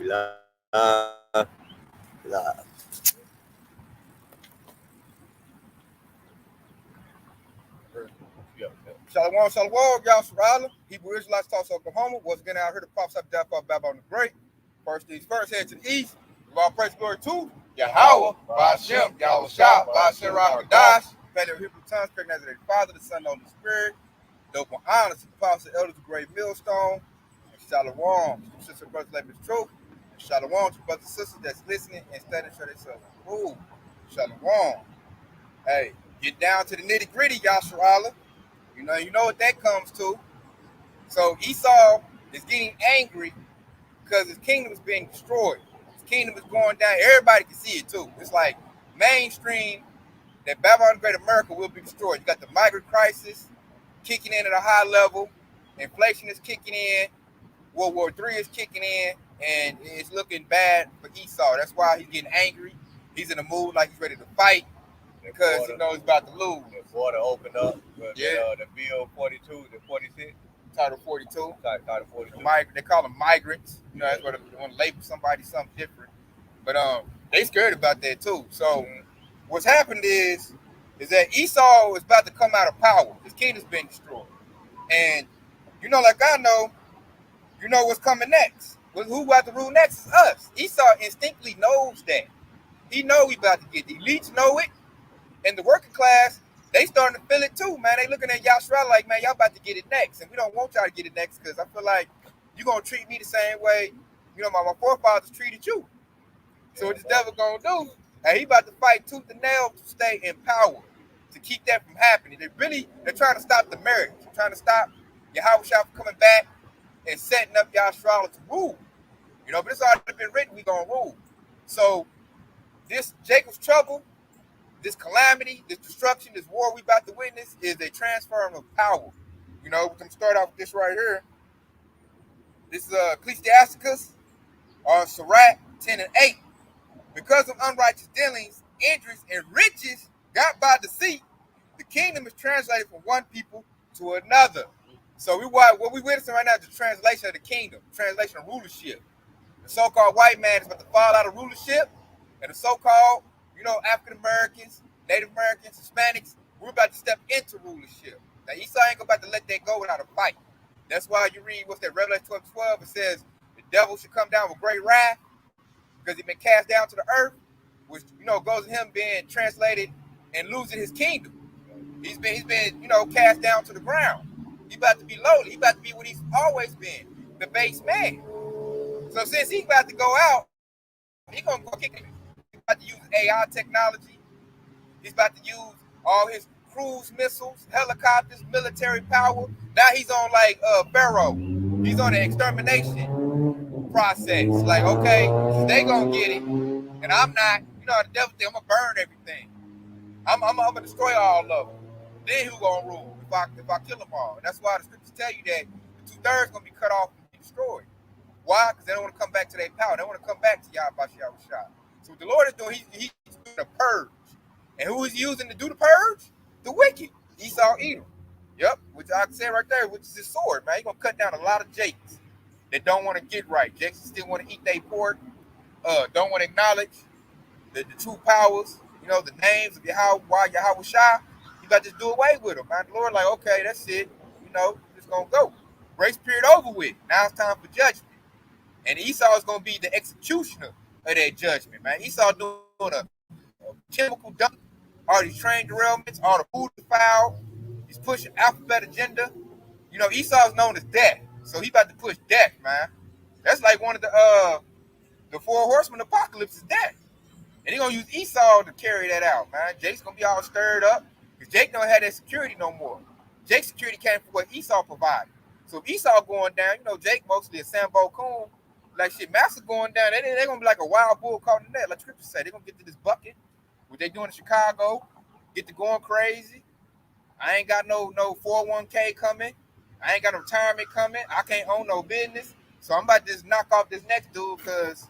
Shalom, shalom, Yahawah, Hebrew Israelites, toss Oklahoma. Once again, out here to prophesy the death of Babylon the Great. First things first, head to the east. Give all praise glory to Yahawah, Sham, Rawchaa, Qadash. Family of Hebrew tongues, pregnant as the Father, the Son, and the Holy Spirit. Double honor to the apostles, elders, the great millstone. And shalom, to sister brothers, labor is truth. And shalom to brothers and sisters that's listening and studying for themselves. Ooh, shalom. Hey, get down to the nitty gritty, Yahawah. You know what that comes to. So Esau is getting angry because his kingdom is being destroyed. His kingdom is going down. Everybody can see it too. It's like mainstream that Babylon the Great America will be destroyed. You got the migrant crisis kicking in at a high level. Inflation is kicking in. World War III is kicking in. And it's looking bad for Esau. That's why he's getting angry. He's in a mood like he's ready to fight because he knows he's about to lose. The border opened up. Yeah. The bill 42, the 46. Title 42. Title 42. They call them migrants. You know, that's what they want to label somebody something different. But they scared about that too. So what's happened is that Esau is about to come out of power. His kingdom's been destroyed. And you know, like I know, you know what's coming next. Who about to rule next is us. Esau instinctively knows that. He know we about to get the elites know it. And the working class, they starting to feel it too, man. They looking at Yahawah like, man, y'all about to get it next. And we don't want y'all to get it next because I feel like you're going to treat me the same way, you know, my forefathers treated you. So what this devil going to do, hey, he about to fight tooth and nail to stay in power, to keep that from happening. They're trying to stop the marriage. They're trying to stop Yahawashi from coming back and setting up Yahawah to rule. You know, but it's already been written, we going to rule. So this Jacob's trouble, this calamity, this destruction, this war we about to witness is a transfer of power. You know, we're going to start off with this right here. This is Ecclesiasticus, Sirach 10 and 8. Because of unrighteous dealings, injuries, and riches got by deceit, the kingdom is translated from one people to another. So what we witnessing right now is the translation of the kingdom, translation of rulership. The so-called white man is about to fall out of rulership, and the so-called, you know, African Americans, Native Americans, Hispanics, we're about to step into rulership. Now, Esau ain't about to let that go without a fight. That's why you read, what's that, Revelation 12:12, it says, the devil should come down with great wrath because he's been cast down to the earth, which, you know, goes to him being translated and losing his kingdom. He's been, you know, cast down to the ground. He's about to be lowly. He's about to be what he's always been, the base man. So since he's about to go out, he's going to go kick it. He's about to use AI technology. He's about to use all his cruise missiles, helicopters, military power. Now he's on like Pharaoh. He's on the extermination process. Like, okay, they gonna get it, and I'm not. You know, the devil think I'm gonna burn everything. I'm gonna destroy all of them. Then who gonna rule if I kill them all? And that's why the scriptures tell you that the 2/3 gonna be cut off and be destroyed. Why? Because they don't want to come back to their power. They want to come back to Yahawashi. So what the Lord is doing, he's doing a purge. And who is he using to do the purge? The wicked. Esau, Edom. Yep, which I said right there, which is his sword, man. He's going to cut down a lot of Jakes that don't want to get right. Jakes still want to eat their pork, don't want to acknowledge the true powers, you know, the names of Yahawashi. He about to just do away with them, man. The Lord like, okay, that's it. You know, it's going to go. Grace period over with. Now it's time for judgment. And Esau is going to be the executioner of that judgment, man. Esau doing a chemical dump, all these train derailments, all the food foul. He's pushing alphabet agenda. You know, Esau is known as death, so he about to push death, man. That's like one of the four horsemen apocalypse is death. And he gonna use Esau to carry that out, man. Jake's gonna be all stirred up because Jake don't have that security no more. Jake's security came from what Esau provided. So if Esau going down, you know, Jake mostly a Sambo coon. Like shit, Master going down, they're gonna be like a wild bull caught in the net, like scripture say. They're gonna get to this bucket, what they doing in Chicago, get to going crazy. I ain't got no 401k coming. I ain't got no retirement coming. I can't own no business. So I'm about to just knock off this next dude because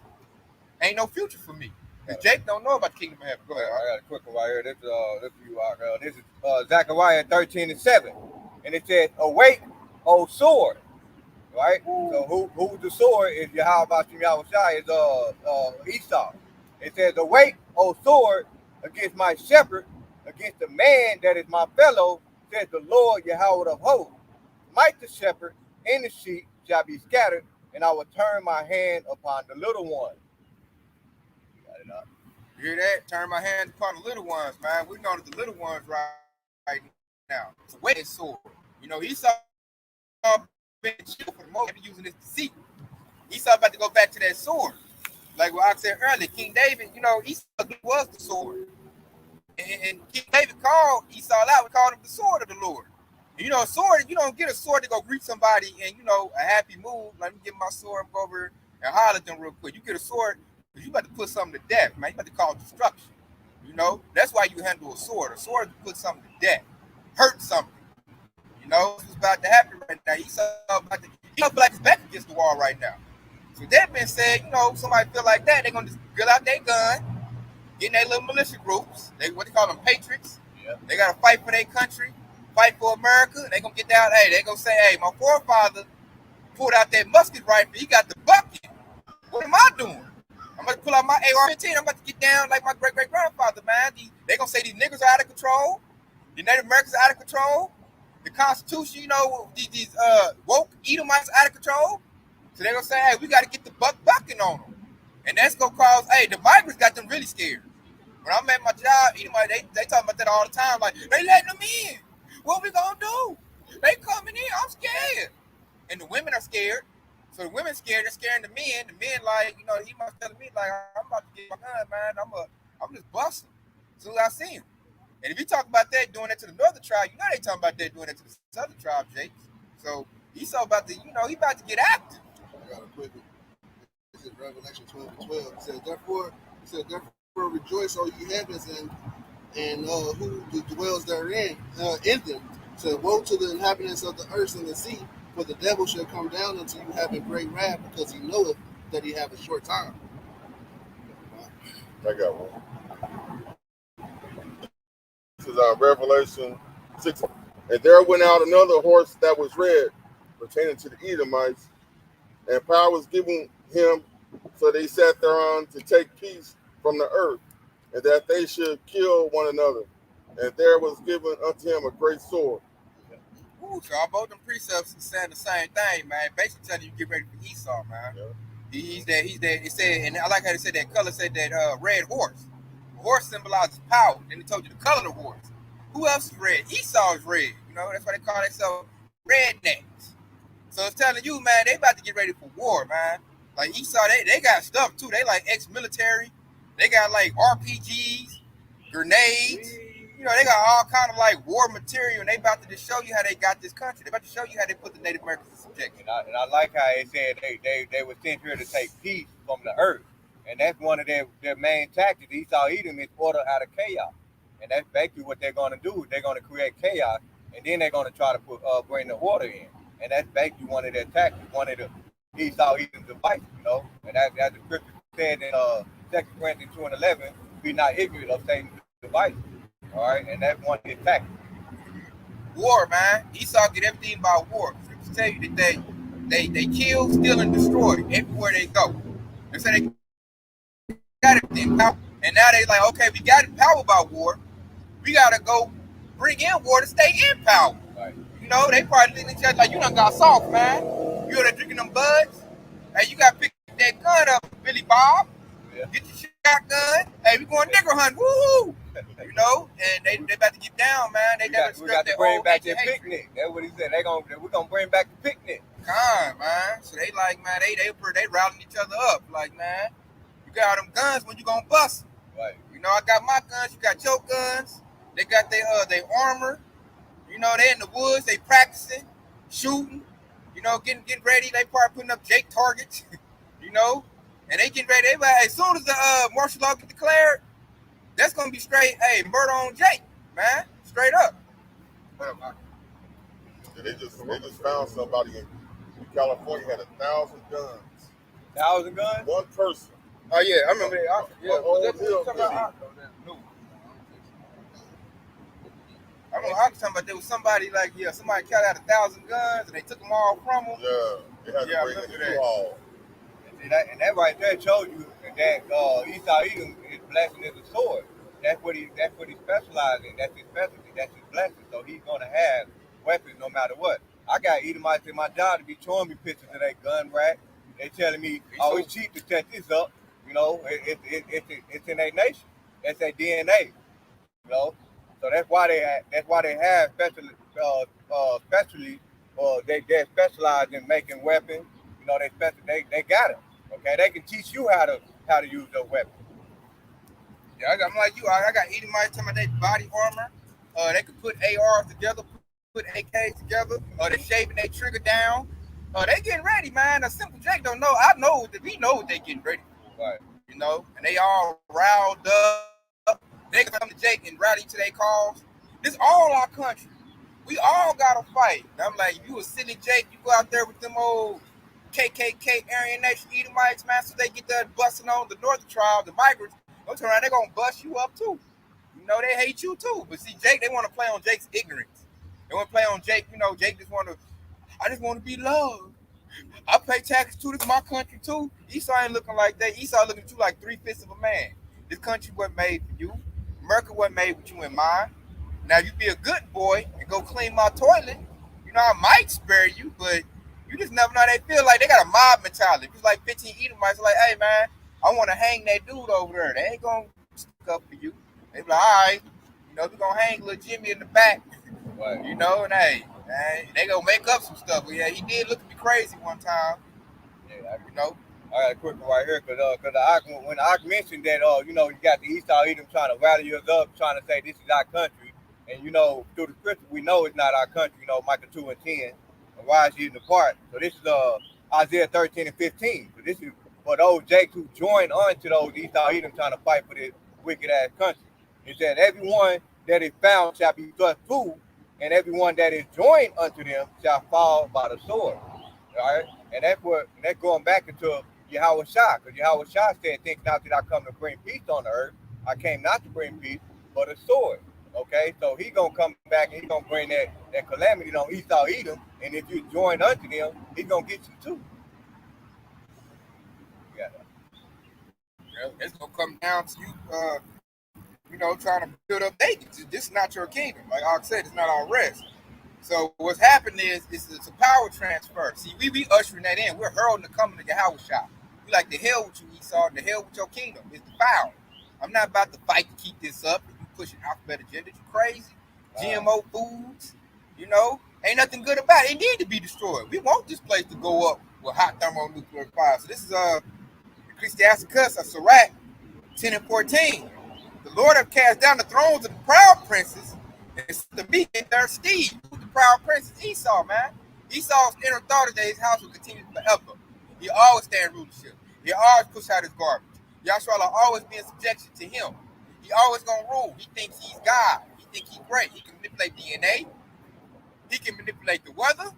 ain't no future for me. Because Jake don't know about the kingdom of heaven. Go ahead. I got a quick one right here. This is Zechariah 13 and 7. And it says, awake, O sword, right? So who's the sword is Yahawashi is Esau. It says, "Awake, O sword, against my shepherd, against the man that is my fellow, says the Lord Yahweh of hosts. Smite the shepherd, and the sheep shall be scattered, and I will turn my hand upon the little one." You hear that? Turn my hand upon the little ones, man. We know that the little ones right now. It's a weighted sword. You know, Esau been chill for the moment, using this deceit. Esau about to go back to that sword. Like what I said earlier, King David, you know, Esau was the sword. And King David called Esau out. We called him the sword of the Lord. And, you know, a sword, you don't get a sword to go greet somebody in, you know, a happy mood. Let me get my sword and go over and holler at them real quick. You get a sword because you about to put something to death, man. You about to cause destruction. You know, that's why you handle a sword. A sword is to put something to death, hurt something. You know, what's about to happen right now. Esau about to, he feel like his back against the wall right now. So that being said, you know, somebody feel like that, they're gonna just get out their gun, get in their little militia groups. They what they call them, patriots. Yeah. They gotta fight for their country, fight for America. And they gonna get down. Hey, they gonna say, hey, my forefather pulled out that musket rifle. He got the bucket. What am I doing? I'm about to pull out my AR-15. I'm about to get down like my great grandfather, man. They gonna say these niggas are out of control. The Native Americans are out of control. The Constitution, you know, these woke Edomites are out of control. So they're gonna say, hey, we gotta get the bucking on them. And that's gonna cause, hey, the migrants got them really scared. When I'm at my job, Edomite, they talk about that all the time, like, they letting them in. What we gonna do? They coming in, I'm scared. And the women are scared. So the women scared, they're scaring the men. The men like, you know, he must telling me, like, I'm about to get my gun, man. I'm just busting as soon as I see him. And if you talk about that, doing that to the northern tribe, you know they talking about that, doing that to the southern tribe, Jake. So Esau about to, you know, he about to get active. I got a quick one. This is Revelation 12:12. It said, therefore rejoice, O ye heavens, and who dwells therein, in them. It said, woe to the inhabitants of the earth and the sea, for the devil shall come down unto you having great wrath, because he knoweth that he have a short time. I got one. This is Revelation 6. And there went out another horse that was red, pertaining to the Edomites, and power was given him, so they sat thereon to take peace from the earth, and that they should kill one another. And there was given unto him a great sword. Ooh, so all both them precepts saying the same thing, man. Basically telling you to get ready for Esau, man. Yeah. He's that. It said, and I like how they said that color said that red horse. Horse symbolizes power. Then they told you the color of the horse. Who else is red? Esau is red. You know, that's why they call themselves rednecks. So it's telling you, man, they about to get ready for war, man. Like Esau, they got stuff too. They like ex-military. They got like RPGs, grenades. You know, they got all kind of like war material, and they about to just show you how they got this country. They about to show you how they put the Native Americans in subjection. And I like how it said they were sent here to take peace from the earth. And that's one of their main tactics. Esau Edom is order out of chaos. And that's basically what they're going to do. They're going to create chaos, and then they're going to try to bring the order in. And that's basically one of their tactics, one of the Esau Edom's devices, you know. And as the scripture said in 2 Corinthians 2:11, be not ignorant of Satan's devices. All right, and that's one of his tactics. War, man. Esau get everything by war. Scriptures tell you that they kill, steal, and destroy everywhere they go. They say they got everything power, and now they like, okay, we got power by war. We gotta go bring in war to stay in power. Right. You know, they probably looking at each other like, you done got soft, man. You over there drinking them buds. Hey, you gotta pick that gun up, Billy Bob. Yeah. Get your shotgun. Hey, we going nigger hunt. Woo! You know, and they about to get down, man. We got to bring back their picnic. That's what he said. We're gonna bring back the picnic. Con, man. So they like, man, they routing each other up. Like, man, you got all them guns, when you gonna bust them? Right. You know, I got my guns, you got your guns. They got their armor. You know, they in the woods, they practicing, shooting, you know, getting ready. They probably putting up Jake targets, you know, and they getting ready. As soon as the martial law get declared, that's gonna be straight, hey, murder on Jake, man, straight up. Yeah, they just found somebody in California had 1,000 guns. 1,000 guns? One person. Oh yeah, I remember that. Yeah, I remember I was talking about there was somebody like, somebody carried out 1,000 guns and they took them all from them. Yeah, they had to bring it to all. And that right there showed you that Esau Edom, his blessing is a sword. That's what he specializes in. That's his specialty. That's his blessing. So he's gonna have weapons no matter what. I got Edomites in my job to be showing me pictures of that gun rack. They telling me, oh, it's cheap to set this up. You know, it's in their nation. That's their DNA. You know, so that's why they have they specialize in making weapons. You know, they got it. Okay, they can teach you how to use those weapons. Yeah, I'm like you. I got Edomites talking about their body armor. They could put ARs together, put AKs together. They're shaving their trigger down. They getting ready, man. A simple Jake don't know. I know that we know what they getting ready for. Right. You know, and they all riled up. They come to Jake and rally to their cause. This all our country. We all gotta fight. And I'm like, if you a silly Jake, you go out there with them old KKK Aryan Nation Edomites, man, so they get that busting on the northern tribe, the migrants. Don't turn around, they're gonna bust you up too. You know, they hate you too. But see, Jake, they want to play on Jake's ignorance. They want to play on Jake, you know, Jake I just want to be loved. I pay taxes too, this is my country too. Esau ain't looking like that. Esau looking at you like 3/5 of a man. This country wasn't made for you. America wasn't made with you in mind. Now, you be a good boy and go clean my toilet, you know, I might spare you, but you just never know how they feel. Like they got a mob mentality. It's like 15 Edomites like, hey, man, I want to hang that dude over there. They ain't going to stick up for you. They be like, all right, you know, we're going to hang little Jimmy in the back, right. You know, and hey, they going to make up some stuff. But yeah, he did look at me crazy one time. Yeah, you know. I got a quick one right here because when I mentioned that, you know, you got the Esau Edom trying to rally us up, trying to say this is our country. And, you know, through the scripture, we know it's not our country, you know, Micah 2 and 10. And why is he in the part? So this is Isaiah 13 and 15. So this is for those Jakes who join on to those Esau Edom trying to fight for this wicked-ass country. It said, everyone that is found shall be thrust through, and everyone that is joined unto them shall fall by the sword. All right? And that's going back into Yahawashi, because Yahawashi said, think not that I come to bring peace on the earth. I came not to bring peace, but a sword. Okay, so he's going to come back and he's going to bring that calamity on Esau Edom, and if you join unto them, he's going to get you too. Yeah, it's going to come down to you, you know, trying to build up David. This is not your kingdom. Like I said, it's not our rest. So what's happened is it's a power transfer. See, we ushering that in. We're heralding the coming of Yahawashi. We like the hell with you, Esau, and the hell with your kingdom. It's the foul. I'm not about to fight to keep this up. If you pushing alphabet agenda, you crazy. GMO foods, you know, ain't nothing good about it. It need to be destroyed. We want this place to go up with hot thermonuclear fire. So this is Ecclesiasticus, Sirach 10 and 14. The Lord have cast down the thrones of the proud princes and set the meek in their stead. Who's the proud prince? Esau, man. Esau's inner thought is that his house will continue forever. He always stay in rulership. He always push out his garbage. Yahshua will always be in subjection to him. He always gonna rule. He thinks he's God. He thinks he's great. He can manipulate DNA. He can manipulate the weather.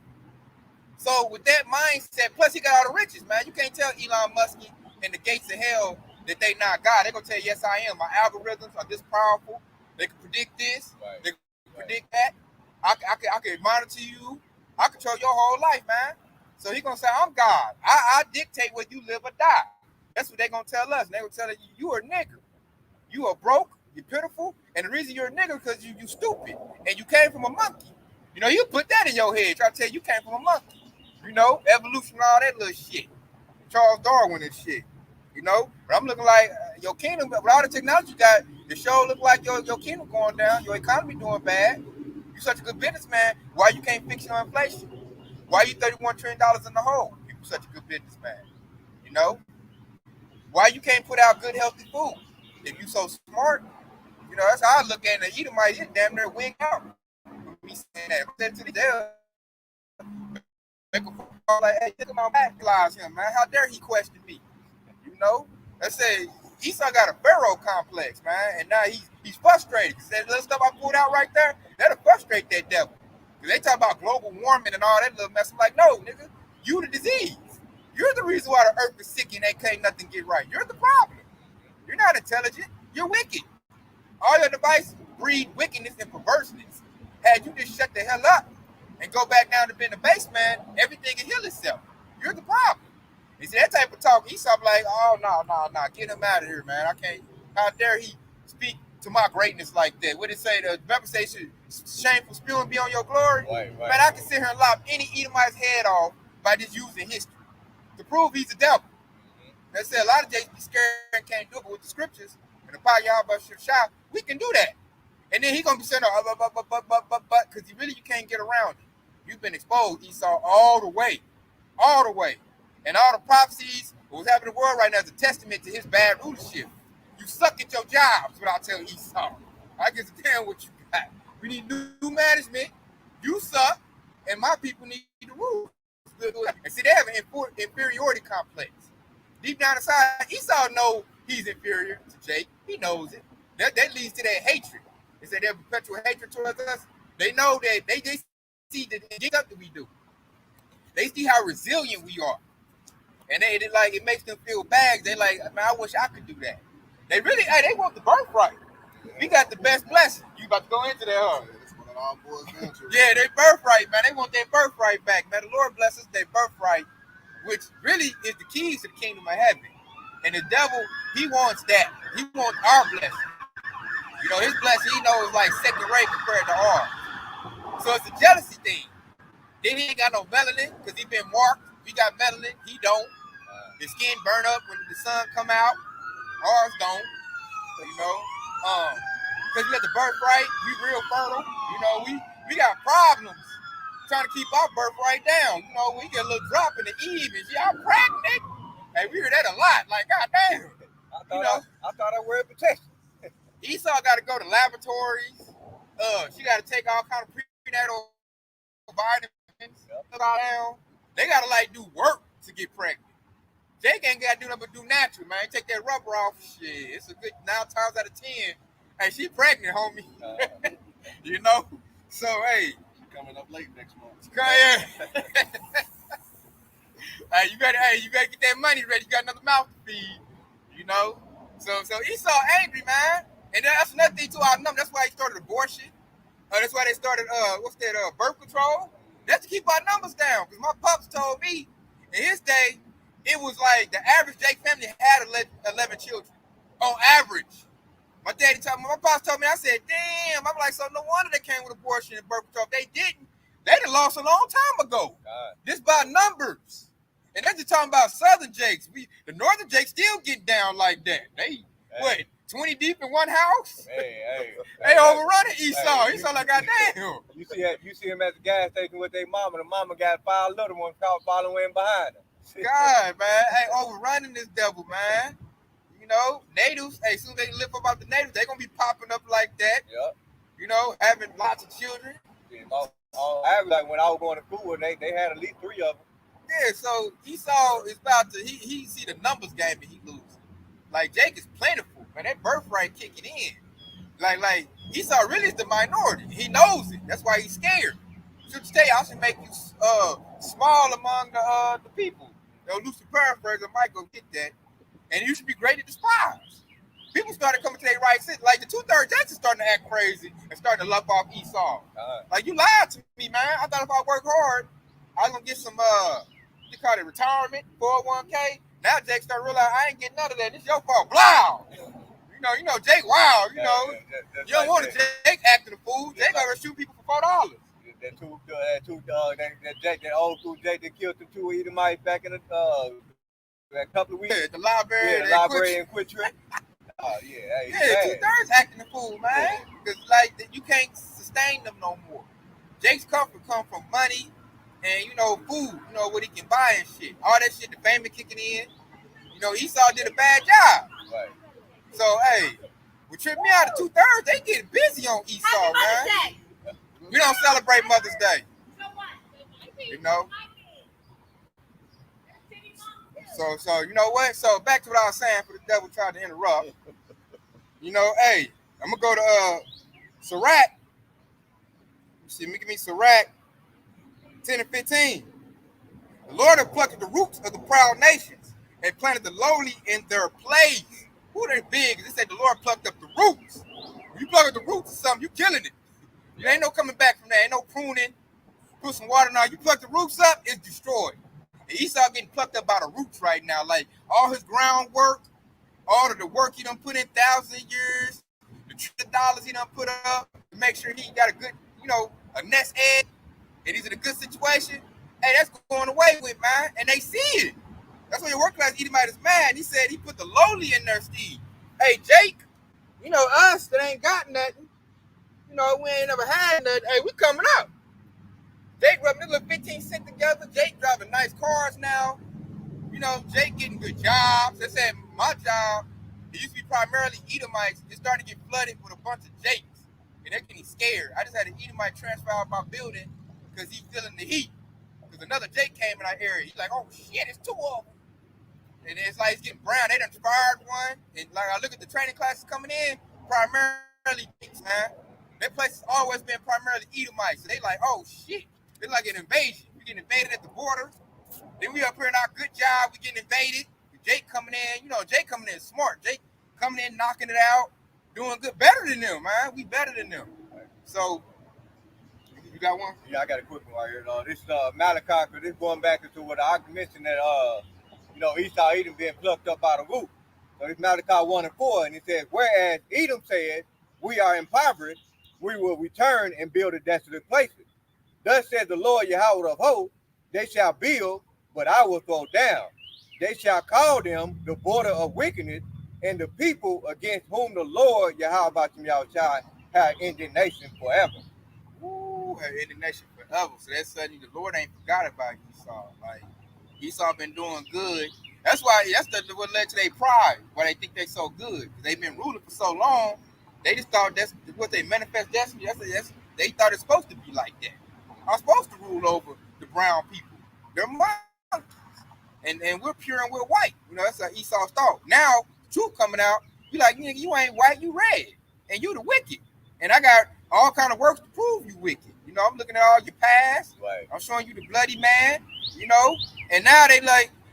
So with that mindset, plus he got all the riches, man. You can't tell Elon Musk and the gates of hell that they not God. They're gonna tell you, yes, I am. My algorithms are this powerful. They can predict this. Right. They can predict that. I can monitor you. I control your whole life, man. So he gonna say, I'm God. I dictate whether you live or die. That's what they're gonna tell us. They're gonna tell you, you are a nigger. You are broke, you're pitiful, and the reason you're a nigger because you stupid and you came from a monkey. You know, you put that in your head, try to tell you came from a monkey. You know, evolution, all that little shit. Charles Darwin and shit. You know, but I'm looking like your kingdom, with all the technology you got, the show look like your kingdom going down, your economy doing bad. You're such a good businessman. Why you can't fix your inflation? Why you $31 trillion in the hole? You're such a good businessman. You know? Why you can't put out good, healthy food? If you so smart, you know, that's how I look at it. Edomite, it's damn near wig out. Me saying that. I said to the jail, make a phone call like, hey, look at my backlies him, man. How dare he question me? You know? I say, Esau got a pharaoh complex, man, and now he's frustrated. Because that little stuff I pulled out right there, that'll frustrate that devil. Because they talk about global warming and all that little mess. I'm like, no, nigga, you the disease. You're the reason why the earth is sick and they can't nothing get right. You're the problem. You're not intelligent. You're wicked. All your devices breed wickedness and perverseness. Had you just shut the hell up and go back down to being a base man, everything can heal itself. You're You see that type of talk, Esau be like, oh no, get him out of here, man. I can't. How dare he speak to my greatness like that? What it say? The Bible say, should shameful spewing be on your glory? Right. Man, I can sit here and lop any Edomite's head off by just using history to prove he's the devil. They say a lot of Jays be scared and can't do it, but with the scriptures and the power Yahawashi, we can do that. And then he gonna be saying, but, because you can't get around it. You've been exposed, Esau, all the way. And all the prophecies, what's happening in the world right now is a testament to his bad rulership. You suck at your jobs, what I'll tell Esau. I guess damn what you got. We need new management. You suck, and my people need to rule. And see, they have an inferiority complex. Deep down inside, Esau knows he's inferior to Jake. He knows it. That leads to that hatred. They say they have perpetual hatred towards us. They know that they see the stuff that we do. They see how resilient we are. And they like, it makes them feel bad. They like, man, I wish I could do that. They really, they want the birthright. We got the best blessing. You about to go into that, huh? Yeah, they birthright, man. They want their birthright back, man. The Lord bless us, their birthright, which really is the keys to the kingdom of heaven. And the devil, he wants that. He wants our blessing. You know, his blessing, he knows, like second rate compared to ours. So it's a jealousy thing. Then he ain't got no melanin because he been marked. We got melanin. He don't. His skin burn up when the sun come out. Ours don't. You know, because we got the birthright. We real fertile. You know, we got problems trying to keep our birthright down. You know, we get a little drop in the eve and y'all pregnant. Hey, we hear that a lot. Like, goddamn. I thought I wear protection. Esau got to go to laboratories. She got to take all kind of prenatal vitamins. Down. They got to like do work to get pregnant. Jake ain't got to do nothing but do natural, man. Take that rubber off. Shit, it's a good 9 times out of 10. Hey, she pregnant, homie. You know. So hey, she's coming up late next month. Yeah. Hey, you better get that money ready. You got another mouth to feed. You know. So Esau angry, man. And that's another thing too. That's why he started abortion. That's why they started birth control. That's to keep our numbers down. Because my pops told me in his day, it was like the average Jake family had 11 children on average. My pops told me, I said, damn. I'm like, so no wonder they came with abortion and birth control. If they didn't, they'd have lost a long time ago. This by numbers. And they're just talking about Southern Jakes. The Northern Jakes still get down like that. What, 20 deep in one house? They overrunning Esau. Esau like, goddamn. You see him at the gas station with their mama. The mama got 5 little ones following behind her. God, man. Hey, overrunning this devil, man. You know, natives, as soon as they lift up out the natives, they're going to be popping up like that. Yep. You know, having lots of children. Like when I was going to school, they had at least 3 of them. Yeah, so Esau is about to, he see the numbers game and he loses. Like, Jake is plentiful, man. That birthright kicking in. Like Esau really is the minority. He knows it. That's why he's scared. Should tell you, I should make you small among the people. Loosely paraphrase, I might go get that. And you should be great at despise. People started coming to their right sense. Like the 2/3 Jackson starting to act crazy and starting to lump off Esau. Like, you lied to me, man. I thought if I work hard, I was gonna get some you call it retirement, 401k. Now Jake start realizing I ain't getting none of that. It's your fault. Blah. You know, Jake, wow, you know. You don't want to Jake acting a fool. Jake gonna shoot people for $4. That old school Jake that killed the 2 Edomites back in a couple of weeks. Yeah, the library. The library and quit trick. Yeah, 2/3 acting a fool, man. Because like you can't sustain them no more. Jake's comfort come from money and food. You know what he can buy and shit. All that shit, the family kicking in. You know, Esau did a bad job. Right. So hey, what tripped me out, the 2/3 they getting busy on Esau, man. We don't celebrate Mother's Day. You know. So you know what? So back to what I was saying for the devil trying to interrupt. You know, hey, I'm gonna go to Sirach. See, give me Sirach 10 and 15. The Lord have plucked the roots of the proud nations and planted the lowly in their place. Who they big? They said the Lord plucked up the roots. When you pluck up the roots of something, you killing it. There ain't no coming back from that. Ain't no pruning. Put some water now. You pluck the roots up, it's destroyed. And Esau getting plucked up by the roots right now. Like all his groundwork, all of the work he done put in thousands of years, the $1 trillion he done put up to make sure he got a good, a nest egg, and he's in a good situation. Hey, that's going away with, man. And they see it. That's why your work class Edomite is mad. He said he put the lowly in there, Steve. Hey, Jake, us that ain't got nothing, we ain't never had nothing. Hey, we coming up. Jake rubbing his little 15 cents together. Jake driving nice cars now. Jake getting good jobs. They said my job, it used to be primarily Edomites. It started to get flooded with a bunch of Jakes. And they're getting scared. I just had an Edomite transfer out my building because he's feeling the heat. Because another Jake came in our area. He's like, oh shit, it's 2 of them. And it's like it's getting brown. They done fired one. And like I look at the training classes coming in, primarily Jakes, man. That place has always been primarily Edomites. So they like, oh shit. It's like an invasion. We getting invaded at the border. Then we up here in our good job. We getting invaded. Jake coming in. Jake coming in smart. Jake coming in, knocking it out, doing good. Better than them, man. We better than them. So, you got one? Yeah, I got a quick one right here. This Malachi, this going back into what I mentioned that, Esau, Edom being plucked up out of root. So it's Malachi 1:4, and it says, whereas Edom said, we are impoverished, we will return and build a desolate places. Thus says the Lord Yahawah of hosts, they shall build, but I will throw down. They shall call them the border of wickedness, and the people against whom the Lord Yahawah had indignation forever. Ooh, have indignation forever. So that's suddenly the Lord ain't forgot about Esau. Like Esau been doing good. That's what led to their pride. Why they think they so good. Because they've been ruling for so long. They just thought that's what they manifest destiny. They thought it's supposed to be like that. I'm supposed to rule over the brown people. They're monkeys. And we're pure and we're white. That's how Esau's thought. Now, truth coming out, you like, nigga, you ain't white, you red. And you the wicked. And I got all kind of works to prove you wicked. I'm looking at all your past. Right. I'm showing you the bloody man, And now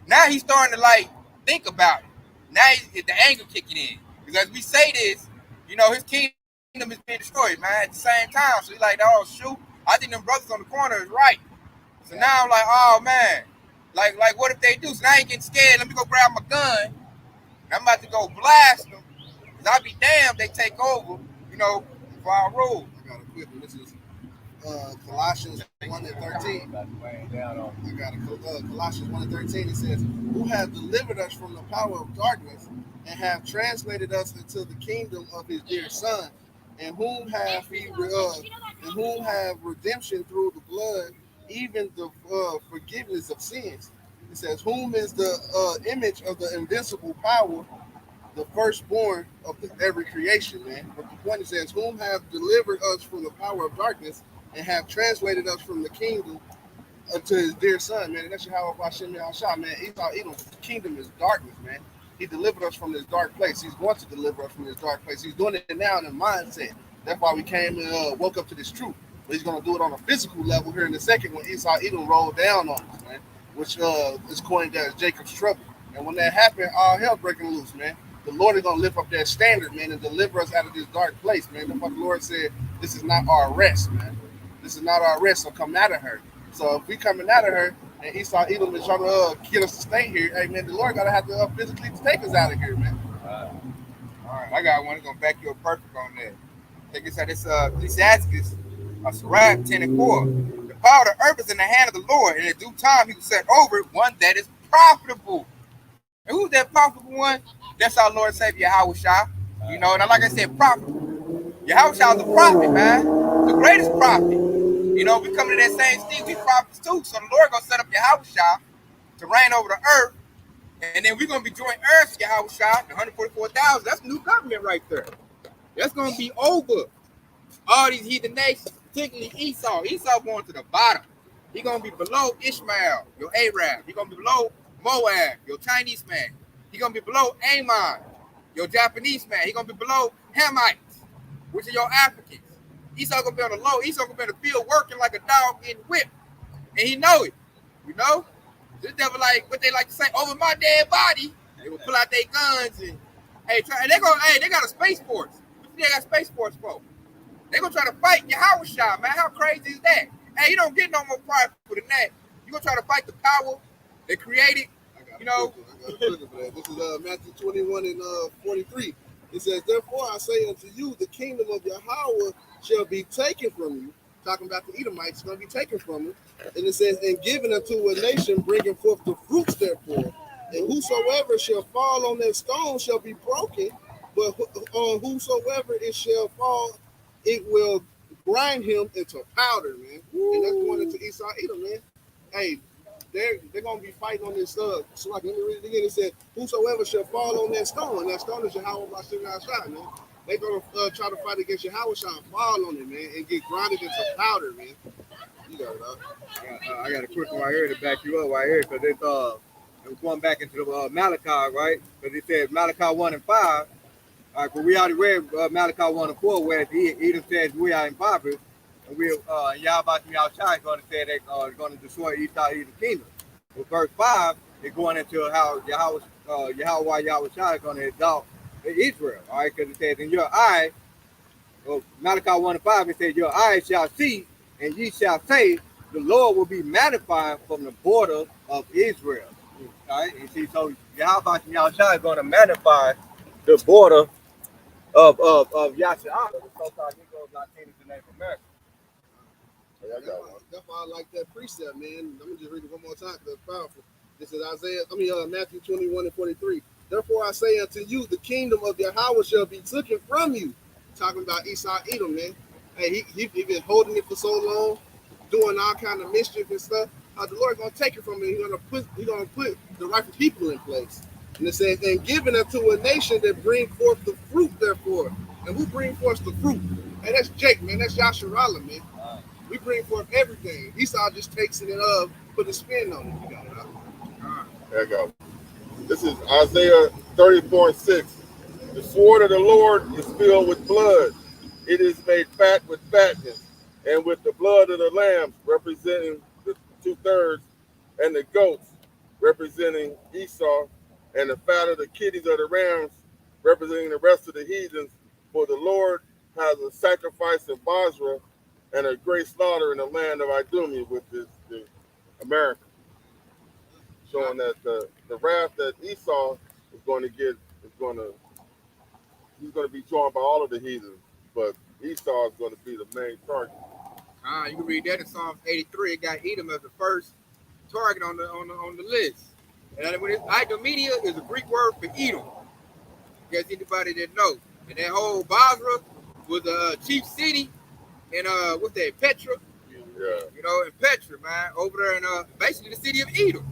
now he's starting to think about it. Now the anger kicking in. Because as we say this, his kingdom is being destroyed, man, at the same time. So he's like, oh, shoot. I think them brothers on the corner is right. So now I'm like, oh, man. Like what if they do? So now I ain't getting scared. Let me go grab my gun. And I'm about to go blast them. Because I'll be damned they take over, for our rule. I got a quick one. This is Colossians 1:13. I got a Colossians 1:13. It says, who have delivered us from the power of darkness and have translated us into the kingdom of his dear Son, and whom have redemption through the blood, even the forgiveness of sins. It says, whom is the image of the invincible power, the firstborn of every creation, man. But the point, it says, whom have delivered us from the power of darkness and have translated us from the kingdom to his dear Son, man. And that's Yahawah, man. Edom's kingdom is darkness, man. He delivered us from this dark place. He's going to deliver us from this dark place. He's doing it now in the mindset. That's why we came and woke up to this truth. But he's going to do it on a physical level here in a second when Edom rolled down on us, man, which is coined as Jacob's trouble. And when that happened, all hell breaking loose, man. The Lord is going to lift up that standard, man, and deliver us out of this dark place, man. The Lord said, this is not our rest, man. This is not our rest, so come out of her. So if we coming out of her, and Edom is trying to get us to stay here, hey, man, the Lord got to have to physically take us out of here, man. All right, I got one. It's going to back you up perfect on that. Take us out this Ecclesiastes, Sirach 10:4. The power of the earth is in the hand of the Lord, and in due time he will set over it one that is profitable. And who's that profitable one? That's our Lord and Savior, Yahawashi. And like I said, profitable. Yahawashi is the prophet, man. The greatest prophet. We coming to that same stage. We prophets too. So the Lord going to set up Yahawashi to reign over the earth. And then we're going to be joint heirs to Yahawashi, the 144,000. That's new government right there. That's going to be over all these heathen nations, particularly Esau. Esau going to the bottom. He's going to be below Ishmael, your Arab. He's going to be below Moab, your Chinese man. He's going to be below Ammon, your Japanese man. He's going to be below Hamites, which are your Africans. Esau going to be on the low. Esau going to be in the field working like a dog getting whipped. And he know it. This devil what they like to say, over my dead body. They will pull out their guns and they got a space force. They got space force for. They're going to try to fight Yahawashi, man. How crazy is that? Hey, you don't get no more powerful than that. You're going to try to fight the power They created, you know. I got a for that. This is Matthew 21 and 43. It says, therefore I say unto you, the kingdom of Yahawah shall be taken from you. Talking about the Edomites, it's going to be taken from you. And it says, and given unto a nation, bringing forth the fruits therefore. And whosoever shall fall on that stone shall be broken, but on whosoever it shall fall, it will grind him into powder, man. And that's going into Esau Edom, man. Hey, they're gonna be fighting on this stuff. So like, let me read it again. It said, whosoever shall fall on that stone, and that stone is Yahawah, man. They're gonna try to fight against Yahawashi and fall on it, man, and get grinded into powder, man. You got it, I got a quick one right here to back you up right here, because it's going back into the Malachi, right? Because it says Malachi 1 and 5. All right, but we already read Malachi 1 and 4, where Edom says we are impoverished, and Yahawashi is going to say they're going to destroy Esau Edom's kingdom. But verse 5 is going into how Yahawashi is going to exalt Israel, all right? Because it says, in your eye, Malachi 1 and 5, it says, your eyes shall see, and ye shall say, the Lord will be magnified from the border of Israel. All right, and see, so Yahawashi is going to magnify the border of Yahawah, the so-called Negroes, Latinos, and Native Americans. That's why I like that precept, man. Let me just read it one more time because it's powerful. This is Matthew 21 and 43. Therefore I say unto you, the kingdom of Yahawah shall be taken from you. Talking about Esau Edom, man. Hey, he been holding it for so long, doing all kind of mischief and stuff. The Lord gonna take it from him. He's gonna put the rightful people in place. And it says, and given unto a nation that bring forth the fruit, therefore. And who bring forth the fruit? Hey, that's Jake, man. That's Yahawah, man. We bring forth everything. Esau just takes it and put a spin on it. You got it. There you go. This is Isaiah 30:6. The sword of the Lord is filled with blood. It is made fat with fatness, and with the blood of the lambs representing the 2/3, and the goats representing Esau, and the fat of the kidneys of the rams representing the rest of the heathens. For the Lord has a sacrifice in Basra and a great slaughter in the land of Idumea, with the America. Showing that the wrath that Esau is going to get he's going to be joined by all of the heathens, but Esau is going to be the main target. You can read that in Psalms 83. It got Edom as the first target on the list. And Idumea is a Greek word for Edom. In case anybody didn't know. And that whole Basra was a chief city in what's that, Petra? Yeah. You know, in Petra, man, over there in basically the city of Edom.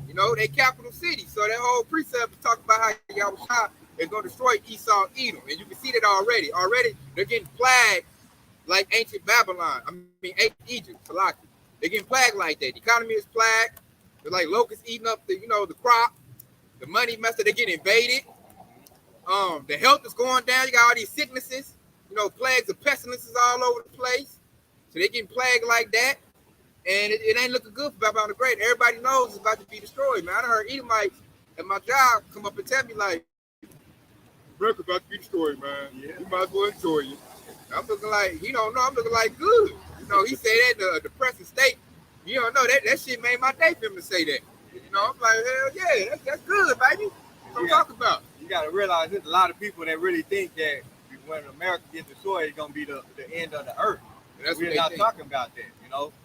You know, they capital city. So that whole precept is talking about how Yahawashi is going to destroy Esau Edom. And you can see that already. Already they're getting plagued like ancient Babylon. Ancient Egypt, Salaki. They're getting plagued like that. The economy is plagued. They're like locusts eating up the crop. The money messed up. They're getting invaded. The health is going down. You got all these sicknesses, plagues of pestilences all over the place. So they're getting plagued like that. And it ain't looking good for Babylon the Great. Everybody knows it's about to be destroyed, man. I heard Edomites at my job come up and tell me, like, Barak about to be destroyed, man. Yeah. You might as well enjoy it. I'm looking like, I'm looking like good. He said that in a depressing state. You don't know, that shit made my day for him to say that. I'm like, hell yeah, that's good, baby. What I'm talking about. You got to realize there's a lot of people that really think that when America gets destroyed, it's going to be the end of the earth. We're not talking about that.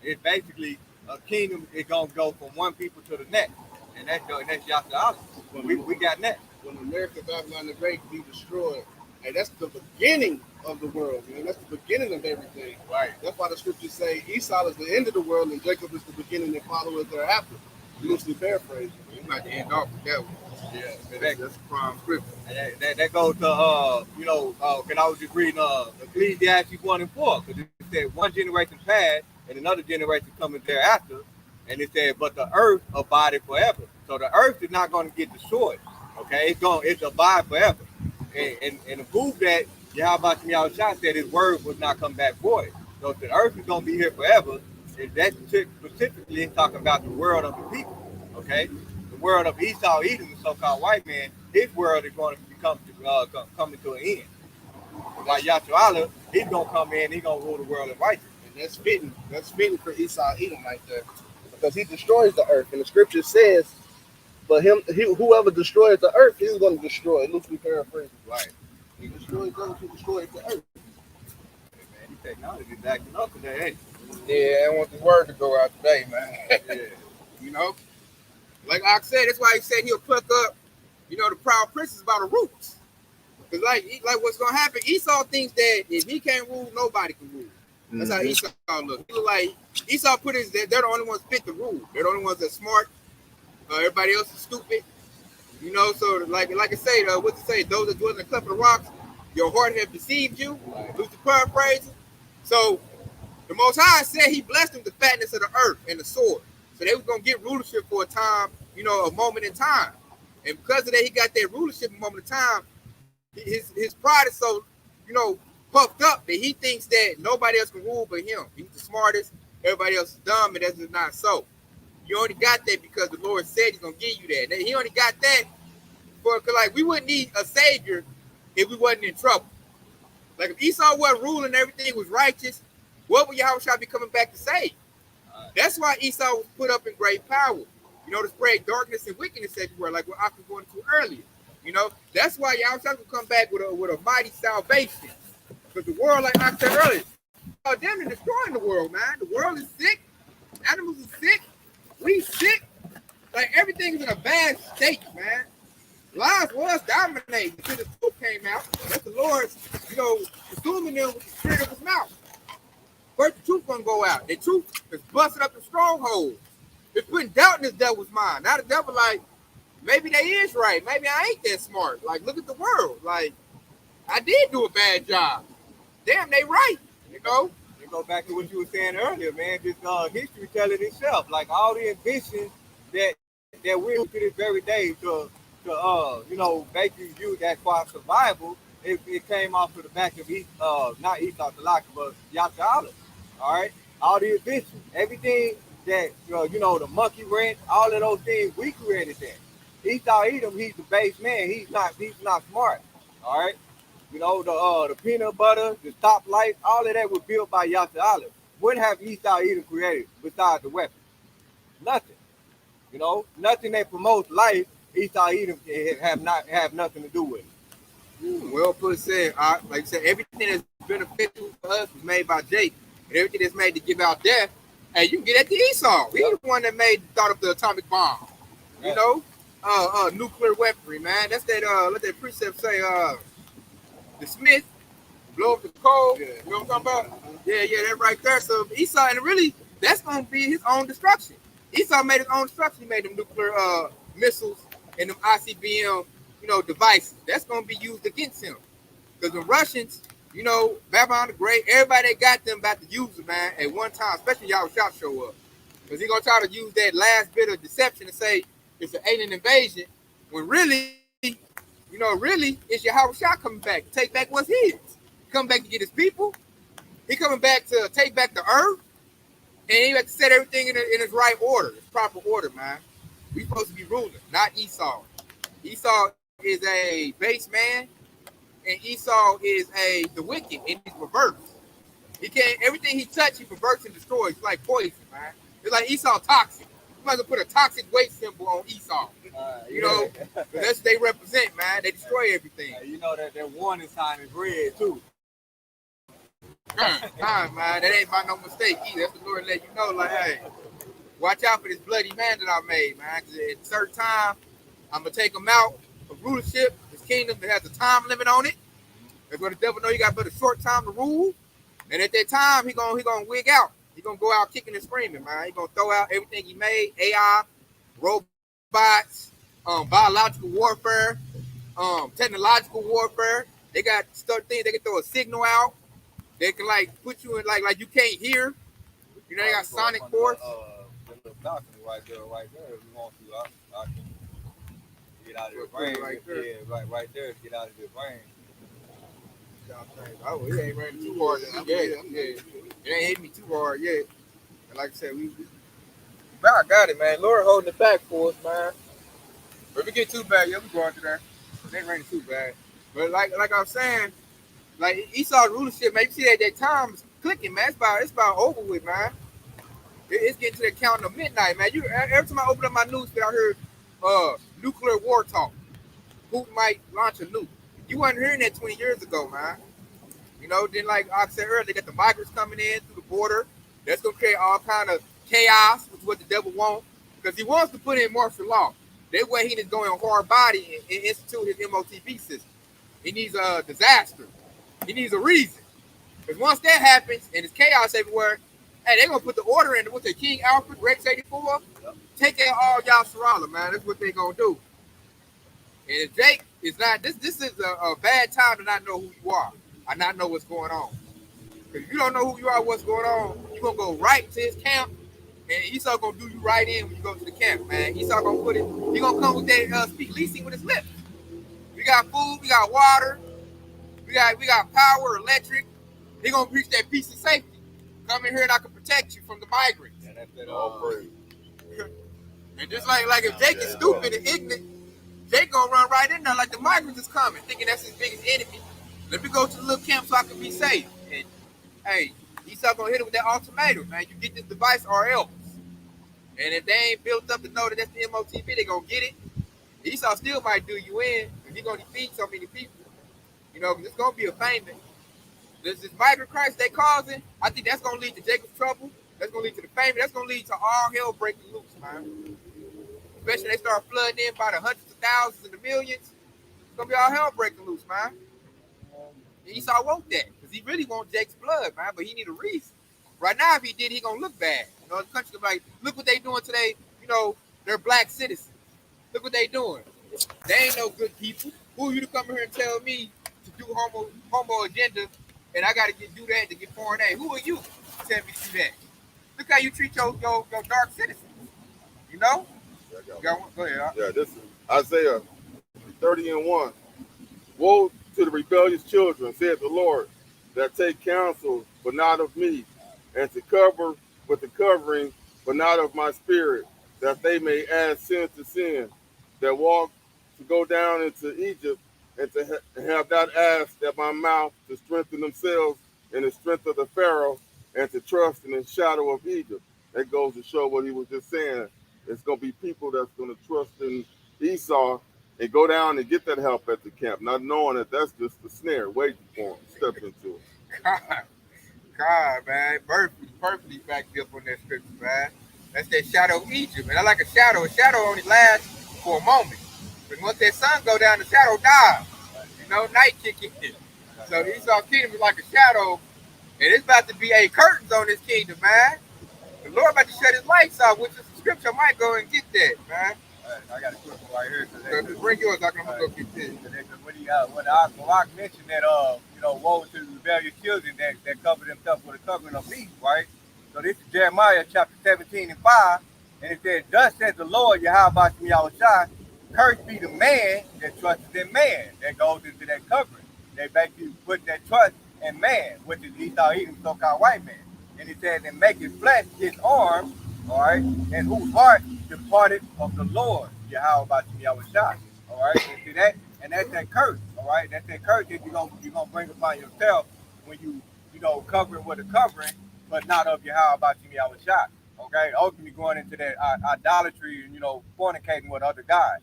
It's basically a kingdom is going to go from one people to the next. And that's Yahawah. We got next. When America, Babylon the Great be destroyed, and that's the beginning of the world, man. That's the beginning of everything. Right. That's why the scriptures say Esau is the end of the world and Jacob is the beginning and followers thereafter. Loosely paraphrased. You might end off with that one. Yeah, that's prime scripture. And that goes to because I was just reading Ecclesiastes 1 and 4, because it said one generation passed and another generation coming thereafter, and it said, but the earth abided forever. So the earth is not going to get destroyed. Okay, it's abide forever. And to prove that, Yahawashi said his word would not come back void. So if the earth is going to be here forever, and that specifically is talking about the world of the people. Okay, the world of Esau, Edom, the so-called white man, his world is going to coming to an end. While Yahawashi, he's going to come in, he's going to rule the world in righteousness. And that's fitting for Esau, Edom right there. because he destroys the earth. And the scripture says, but whoever destroys the earth, he's going to destroy it. Loosely paraphrasing. Right. He destroys those who destroy the earth. Hey, man, these technology's acting up today, Yeah, I want this word to go out today, man. yeah. You know, like I said, that's why he said he'll pluck up, you know, the proud princes by the roots. Because like what's gonna happen? Esau thinks that if he can't rule, nobody can rule. That's how Esau looks. He look like Esau put his. They're the only ones fit the rule. They're the only ones that's smart. Everybody else is stupid. You know, so like I say, what's it say? Those that dwell in the cleft of the rocks, your heart have deceived you. Lose the paraphrase. So the Most High said He blessed them with the fatness of the earth and the sword. So they was gonna get rulership for a time, you know, a moment in time. And because of that, he got that rulership a moment in time. His pride is so, you know, puffed up that he thinks that nobody else can rule but him. He's the smartest. Everybody else is dumb, and that's just not so. You only got that because the Lord said He's gonna give you that. He only got that for, cause like we wouldn't need a savior if we wasn't in trouble. Like if Esau wasn't ruling, everything was righteous. What would Yahawashi be coming back to save? That's why Esau was put up in great power. You know, to spread darkness and wickedness everywhere, like what I was going to earlier. You know, that's why Yahawashi will come back with a mighty salvation. Because the world, like I said earlier, them are destroying the world, man. The world is sick. Animals are sick. We sick. Like everything's in a bad state, man. Lies was dominating until the truth came out. That's the Lord's, you know, consuming them with the spirit of His mouth. First, the truth gonna go out. The truth is busting up the strongholds. It's putting doubt in this devil's mind. Now the devil like, maybe they is right. Maybe I ain't that smart. Like, look at the world. Like, I did do a bad job. Damn, they right. You know? You go back to what you were saying earlier, man. This history telling itself. Like all the inventions that we're to this very day to you know, basically use that for our survival, it came off of the back of not Esau Talaka, but Yahawah. All right? All the inventions. Everything that, you know, the monkey wrench, all of those things, we created that. Esau Edom, he's the base man. He's not smart. All right. You know, the peanut butter, the stoplight, all of that was built by Yahawashi. What have Esau Edom created besides the weapon? Nothing. You know, nothing that promotes life, Esau Edom have nothing to do with it. Well put said. Like I said, everything that's beneficial for us was made by Jake. And everything that's made to give out death, hey, you can get that to Esau. He's the one that thought of the atomic bomb. You know? Nuclear weaponry, man. That's that let that precept say the Smith blow up the coal. Yeah. You know what I'm talking about? Yeah, that right there. So Esau, and really that's gonna be his own destruction. Esau made his own destruction. He made them nuclear missiles and them ICBM, you know, devices. That's gonna be used against him. Because the Russians, you know, Babylon the Great, everybody that got them about to use them, man, at one time, especially Yahawashi show up. Because he's gonna try to use that last bit of deception to say it's an alien invasion, when really, you know, really, it's Yahawashi coming back, to take back what's his. He coming back to get his people. He coming back to take back the earth. And he have to set everything in its right order, its proper order, man. We supposed to be ruling, not Esau. Esau is a base man, and Esau is the wicked, and he's reversed. He can't, everything he touches, he perverts and destroys. It's like poison, man. It's like Esau toxic. You might as well put a toxic weight symbol on Esau. You know, that's what they represent, man. They destroy everything. You know that warning sign is red too. Man, that ain't by no mistake either. That's the Lord let you know, like, hey, watch out for this bloody man that I made, man. Because at a certain time, I'm gonna take him out of rulership. His kingdom that has a time limit on it. That's what the devil know. You got but a short time to rule, and at that time, he gonna wig out. He gonna go out kicking and screaming, man. He gonna throw out everything he made: AI, robots, biological warfare, technological warfare. They got stuff things. They can throw a signal out. They can like put you in like you can't hear. You know, they got sonic force. The little balcony right there. If you want to, I can get out of the brain. Right there. Yeah, right there. Get out of the brain. Oh, it ain't raining too hard yet. Yeah. It ain't hit me too hard yet. And like I said, I got it, man. Lord holding it back for us, man. But if it get too bad, we going through there. It ain't raining too bad. But like I was saying, like Esau's rulership, man, you see that time is clicking, man. It's about over with, man. It's getting to the counting of midnight, man. Every time I open up my news, I heard nuclear war talk. Putin might launch a nuke. You weren't hearing that 20 years ago, man. You know, then like I said earlier, they got the migrants coming in through the border. That's gonna create all kind of chaos, which is what the devil wants, because he wants to put in martial law. That way he is going hard body and institute his MOTB system. He needs a disaster. He needs a reason. Because once that happens and it's chaos everywhere, hey, they're gonna put the order in with the King Alfred Rex 84. Take out all y'all Sarala, man. That's what they're gonna do. And if Jake is not, this is a bad time to not know who you are. I not know what's going on. Because if you don't know who you are, what's going on, you're going to go right to his camp, and Esau going to do you right in when you go to the camp, man. Esau going to put it, he going to come with that speak leasing with his lips. We got food, we got water, we got power, electric. He going to preach that peace and safety. Come in here and I can protect you from the migrants. And that's that all praise. And just like if Jake is stupid and ignorant, Jake going to run right in there like the migrants is coming, thinking that's his biggest enemy. Let me go to the little camp so I can be safe. And hey, Esau gonna hit him with that ultimatum, man. You get this device or else. And if they ain't built up to know that that's the MOTB, they gonna get it. Esau still might do you in, because he's gonna defeat so many people. You know, it's gonna be a famine. This migrant crisis they causing, I think that's gonna lead to Jacob's trouble. That's gonna lead to the famine. That's gonna lead to all hell breaking loose, man. Especially when they start flooding in by the hundreds of thousands and the millions. It's gonna be all hell breaking loose, man. Esau won't that because he really wants Jake's blood, man. But he need a reason. Right now, if he did, he gonna look bad. You know, the country like, look what they doing today. You know, they're black citizens. Look what they doing. They ain't no good people. Who are you to come here and tell me to do homo agenda, and I got to do that to get foreign aid? Who are you to tell me to do that? Look how you treat your dark citizens. You know? Go ahead. Yeah, this is Isaiah 30:1. Woe to the rebellious children, said the Lord, that take counsel, but not of me, and to cover with the covering, but not of my spirit, that they may add sin to sin, that walk to go down into Egypt, and to have not asked at my mouth to strengthen themselves in the strength of the Pharaoh, and to trust in the shadow of Egypt. That goes to show what he was just saying. It's going to be people that's going to trust in Esau and go down and get that help at the camp, not knowing that that's just the snare waiting for them. Step into it. God, man, perfectly backed up on that scripture, man. That's that shadow of Egypt, man. I like a shadow. A shadow only lasts for a moment, but once that sun go down, the shadow dies. You know, night kicking in. So Esau's kingdom is like a shadow, and it's about to be a curtains on this kingdom, man. The Lord about to shut his lights off, which is the scripture. I might go and get that, man. I got a quick one right here. So bring yours. I'm gonna go get this. When Barak mentioned that, woe to the rebellious children that cover themselves with a covering of peace, right? So this is Jeremiah chapter 17:5, and it says, "Thus says the Lord, Yahawashi Yahawashi, cursed be the man that trusts in man," that goes into that covering. They basically put that trust in man, which is Esau, Edom, so-called white man. And it says, "And make his flesh his arm," all right, "and whose heart departed of the Lord, Yahawashi Yahawashi." All right, and see that, and that's that curse. All right, that's that curse that you're gonna bring upon yourself when you cover it with a covering, but not of Yahawashi Yahawashi. Okay, ultimately going into that idolatry and fornicating with other guys.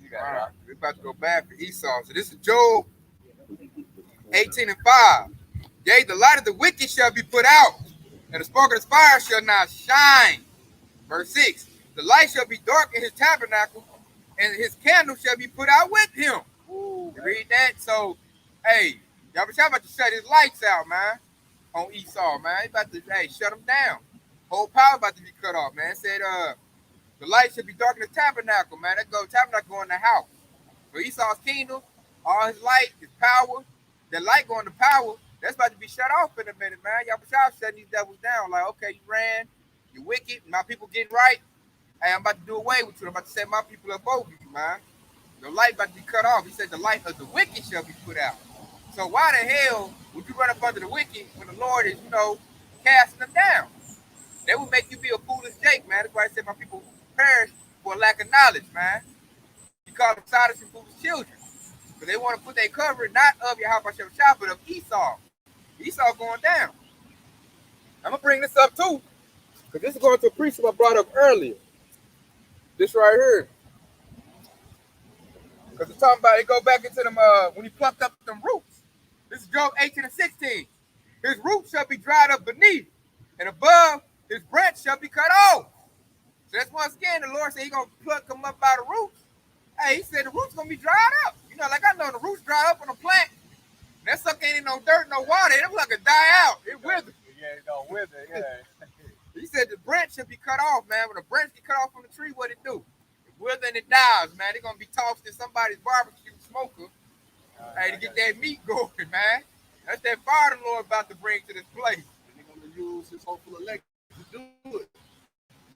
You got right. We're about to go back for Esau. So this is Job 18:5. Yea, the light of the wicked shall be put out, and the spark of his fire shall not shine. Verse 6. The light shall be dark in his tabernacle, and his candle shall be put out with him. Ooh, you read that? So, hey, y'all about to shut his lights out, man, on Esau, man. He's about to, shut him down. Whole power about to be cut off, man. It said, the light should be dark in the tabernacle, man. Tabernacle go in the house. So Esau's kingdom, all his light, his power, the light going to power, that's about to be shut off in a minute, man. Y'all shutting these devils down. Like, okay, you ran, you wicked, my people getting right. Hey, I'm about to do away with you. I'm about to set my people up over you, man. The light about to be cut off. He said the light of the wicked shall be put out. So why the hell would you run up under the wicked when the Lord is, casting them down? That would make you be a foolish Jake, man. That's why I said my people perish for a lack of knowledge, man. He called them silent and foolish children. But they want to put their covering not of Yahawashi, but of Esau. Esau going down. I'm going to bring this up too. Because this is going to a precept I brought up earlier. This right here. Because it's talking about, it go back into them, when he plucked up them roots. This is Job 18 and 16. His roots shall be dried up beneath, and above his branch shall be cut off. So that's once again, the Lord said he's going to pluck them up by the roots. Hey, he said the roots going to be dried up. You know, like I know the roots dry up on a plant. That sucker ain't in no dirt, no water. It like a die out. It withers. Yeah, it don't wither, yeah. He said the branch should be cut off, man. When a branch get cut off from the tree, what it do? It wither and it dies, man. They're going to be tossed in somebody's barbecue smoker. Hey, to get that meat going, man. That's that fire the Lord about to bring to this place. And they're going to use his hopeful elect to do it.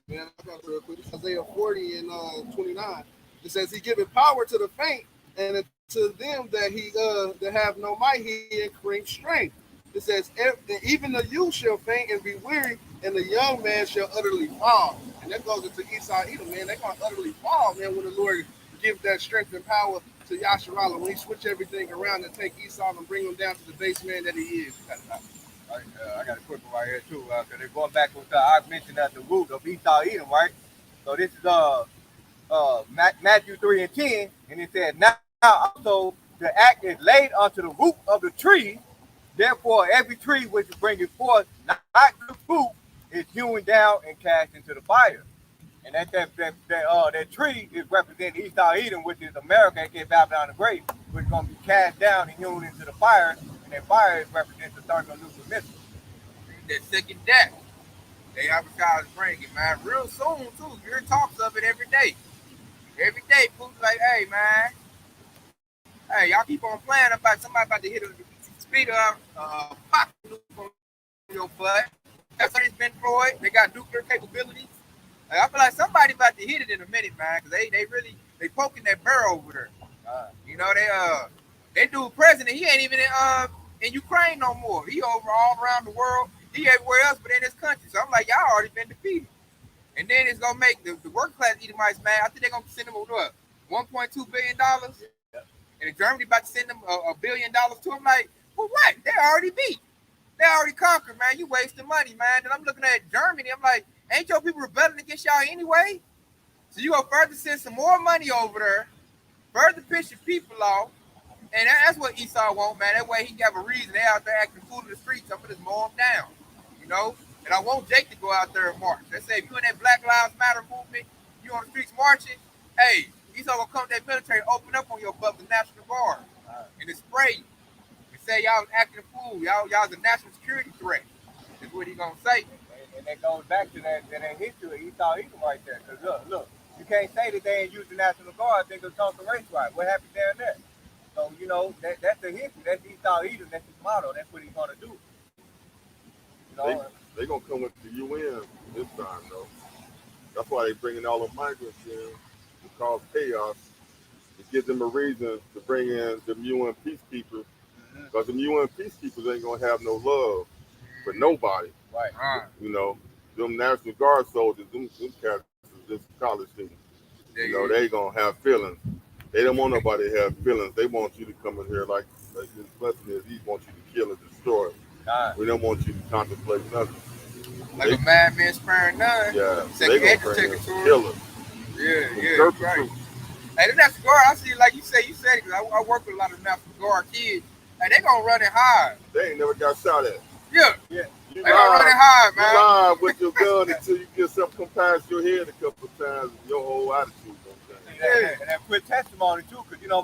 Man, I got it real quick. Isaiah 40 and 29. It says, he giveth power to the faint, and to them that have no might, he increased strength. It says, even the youth shall faint and be weary, and the young man shall utterly fall. And that goes into Esau, Edom, man. They're going to utterly fall, man, when the Lord gives that strength and power to Yahawah, when he switch everything around and take Esau and bring him down to the base man that he is. I got a quick one right here too, because they're going back with I mentioned at the root of Esau Edom, right? So this is Matthew 3 and 10, and it said, now also the act is laid unto the root of the tree, therefore every tree which bringeth forth not good fruit is hewn down and cast into the fire. And that tree is representing Esau Edom, which is America, aka Babylon the Great, which is going to be cast down and hewn into the fire. And that fire represents the thermonuclear missile. That second death. They have a child to bring it, man. Real soon, too. You hear talks of it every day. Every day, folks like, hey, man. Hey, y'all keep on playing. Somebody about to hit a speed of pocket on your butt. That's what it's been for it. They got nuclear capabilities. I feel like somebody about to hit it in a minute, man, because they poking that barrel over there. You know, they do president. He ain't even in Ukraine no more. He over all around the world. He everywhere else but in this country. So I'm like, y'all already been defeated. And then it's gonna make the working class Edomites, man. I think they're gonna send them what, $1.2 billion. And Germany about to send them $1 billion to them. Like, well, what? They already beat. They already conquered, man. You wasting money, man. And I'm looking at Germany. I'm like, ain't your people rebelling against y'all anyway? So you gonna further send some more money over there, further piss your people off, and that's what Esau want, man. That way he can have a reason. They out there acting fool in the streets. I'm gonna just mow them down, you know. And I want Jake to go out there and march. They say if you in that Black Lives Matter movement, you on the streets marching, hey, Esau gonna come to that military, open up on your butt the National Guard, and then spray you and say y'all was acting a fool. Y'all's a national security threat. That's what he gonna say. And that goes back to that history. Esau Edom right there. Because look, you can't say that they ain't used the National Guard. They could come to race right. What happened down there? So, you know, that's the history. That's Esau Edom. That's his motto. That's what he's going to do. You know? They going to come with the UN this time, though. That's why they bringing all the migrants in to cause chaos, to give them a reason to bring in the UN peacekeepers. Because the UN peacekeepers ain't going to have no love for nobody. Right. You know, them National Guard soldiers, them cats, just college students. You know, they gonna have feelings. They don't want nobody to have feelings. They want you to come in here like this lesson is. He wants you to kill and destroy. We don't want you to contemplate nothing. Like a madman sparing none. Yeah, they gonna bring killers. Yeah, right. Hey, the National Guard, I see, like you said it, because I work with a lot of National Guard kids. Hey, they gonna run it hard. They ain't never got shot at. Yeah. You gonna run it hard, man. You lie with your gun until you get something come past your head a couple of times, and your whole attitude comes down. Yeah, and that quick testimony too, because you know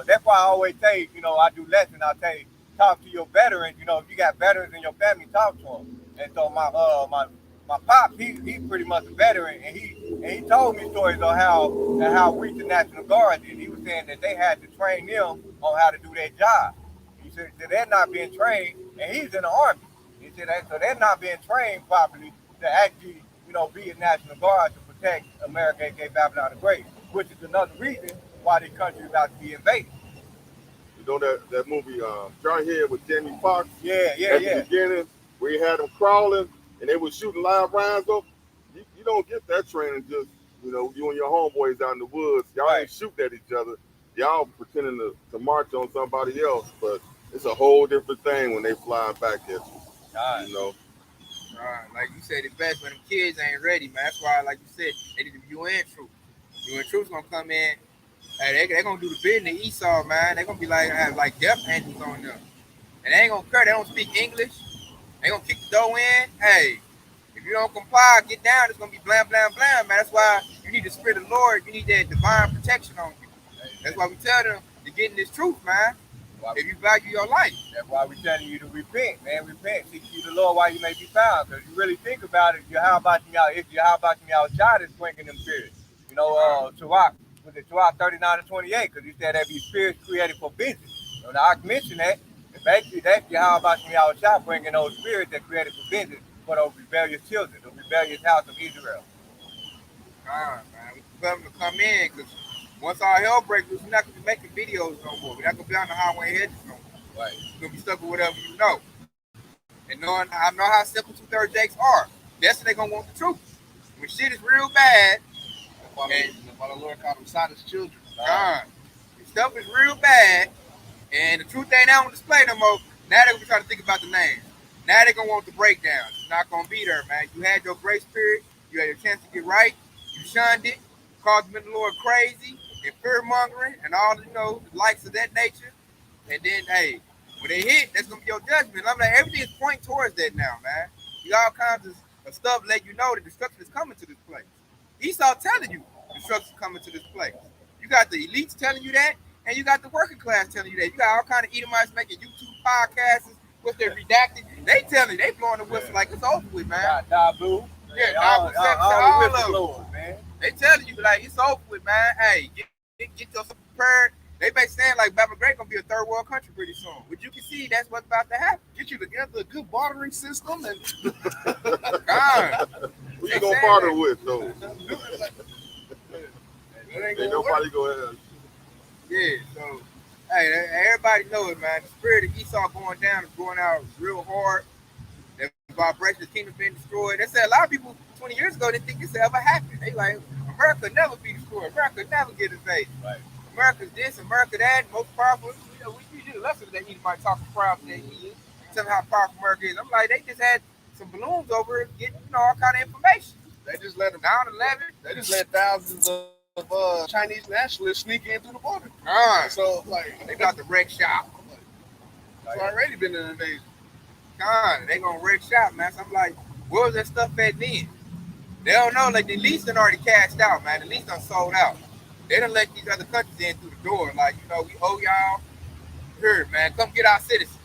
that's why I always say, you know, I do lessons. I tell you, talk to your veterans. You know, if you got veterans in your family, talk to them. And so my pops, he's pretty much a veteran, and he told me stories on how weak the National Guard did. He was saying that they had to train them on how to do their job. He said that they're not being trained, and he's in the Army. He said that, so they're not being trained properly to actually, you know, be a National Guard to protect America, aka Babylon the Great, which is another reason why the country is about to be invaded. You know that movie Jarhead with Jamie Foxx? Yeah. At the beginning, where he had them crawling and they were shooting live rounds up. You don't get that training just, you know, you and your homeboys out in the woods. Y'all ain't shooting at each other. Y'all pretending to march on somebody else, but it's a whole different thing when they flying back at you. You know. Like you said, it best when them kids ain't ready, man. That's why, like you said, they need to be you and Truth. You and Truth's gonna come in. Hey, they gonna do the business Esau, man. They gonna be like death angels on them, and they ain't gonna care. They don't speak English. They gonna kick the door in. Hey, if you don't comply, get down. It's gonna be blam, blam, blam, man. That's why you need the Spirit of the Lord. You need that divine protection on you. That's why we tell them to get in this truth, man. If you value your life. That's why we're telling you to repent, man. Repent. Seek you the Lord while you may be found. Because you really think about it, if Yahawah is bringing them spirits. You know, Tawak, was it Tawak 39 and 28? Because you said that be spirits created for business. So now I mentioned that. And basically, that's Yahawah bringing those spirits that created for business for those rebellious children, the rebellious house of Israel. Man. We tell them to come in because once our hell breaks loose, we're not going to be making videos no more. We're not going to be on the highway hedges no more. Right. You're going to be stuck with whatever you know. And I know how simple 2/3 Jakes are. That's when they're going to want the truth. When shit is real bad, and the Lord called them Sodom's children. If stuff is real bad, and the truth ain't out on display no more, now they're going to be trying to think about the names. Now they're going to want the breakdowns. It's not going to be there, man. You had your grace period. You had your chance to get right. You shunned it. Called the Lord crazy and fear-mongering and all, the likes of that nature. And then, hey, when they hit, that's going to be your judgment. I'm like, everything is pointing towards that now, man. You all kinds of stuff let you know that destruction is coming to this place. Esau telling you destruction is coming to this place. You got the elites telling you that, and you got the working class telling you that. You got all kind of Edomites making YouTube podcasts with their redacted. They telling you, they blowing the whistle like it's over with, man. Dabu. Yeah, all of them. Lord, man. They telling you like it's over with, man. Hey, get yourself prepared. They been saying like Barak gonna be a third world country pretty soon. But you can see that's what's about to happen. Get you together a good bartering system and Who you gonna barter with though? ain't nobody go ahead. Yeah, so hey, everybody knows, man. The spirit of Esau going down is going out real hard. The vibration of the kingdom being destroyed. They said a lot of people 20 years ago didn't think this ever happened. They like America never be destroyed. America never get invaded. Right. America's this, America that, most powerful. We do less of that. Edomite talking proud that he is. Tell them how powerful America is. I'm like, they just had some balloons over it, getting all kind of information. They just let them 9/11. They just let thousands of Chinese nationalists sneak in through the border. So like They got the wreck shop. it's already been an invasion. They gonna wreck shop, man. So I'm like, where was that stuff at then? They don't know. Like the lease done already cashed out, man. The lease done sold out. They done let these other countries in through the door. Like, we owe y'all. Here, man, come get our citizens.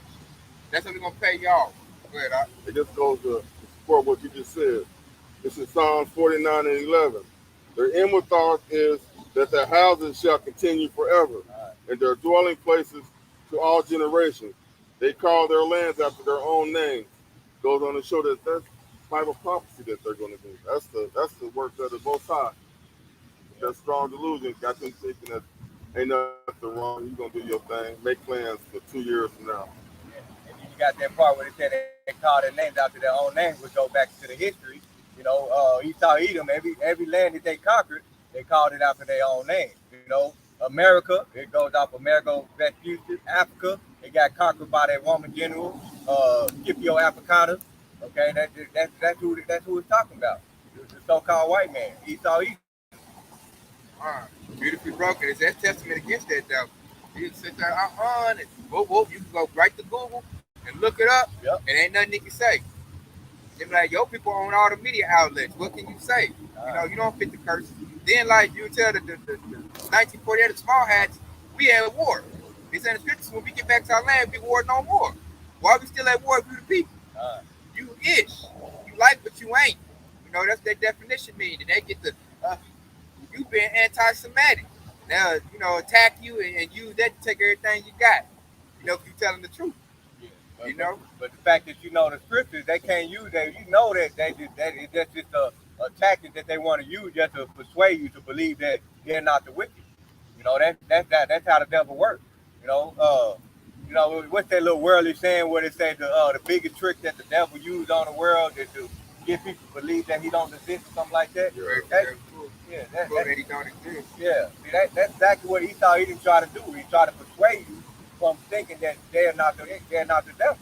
That's what we're gonna pay y'all. Go ahead, It just goes to support what you just said. This is Psalms 49 and 11. Their inward thought is that their houses shall continue forever, and their dwelling places to all generations. They call their lands after their own names. Goes on to show that that's Bible prophecy that they're going to do. That's the work of the Most High. That strong delusion got them thinking that ain't nothing wrong. You're going to do your thing. Make plans for 2 years from now. Yeah. And you got that part where they said they call their names after their own names, which go back to the history. Esau, Edom, every land that they conquered, they called it after their own name. America, it goes off America, Vespucius. Africa, it got conquered by that Roman general, Scipio Africanus. Okay, that's who it's talking about. The so-called white man, Esau, Edom. Beautifully broken. Is that testament against that devil? You can sit there, and whoop, you can go right to Google and look it up, and ain't nothing you can say. They're like, your people own all the media outlets. What can you say? You don't fit the curse. Then, like, you tell the 1948, the small hats, we at war. They say in the scriptures, when we get back to our land, we war no more. Why are we still at war with the people? You ish. You like, but you ain't. That's their definition mean. And they get the, you being anti-Semitic. Now, attack you and use that to take everything you got. If you telling the truth. But the fact that the scriptures, they can't use that. That's just a tactic that they want to use just to persuade you to believe that they're not the wicked. That's how the devil works. What's that little worldly saying where they say the biggest trick that the devil used on the world is to get people to believe that he don't exist or something like that. That he don't exist. Yeah, see, that's exactly what Esau Edom try to do. He try to persuade you from thinking that they're not the devil.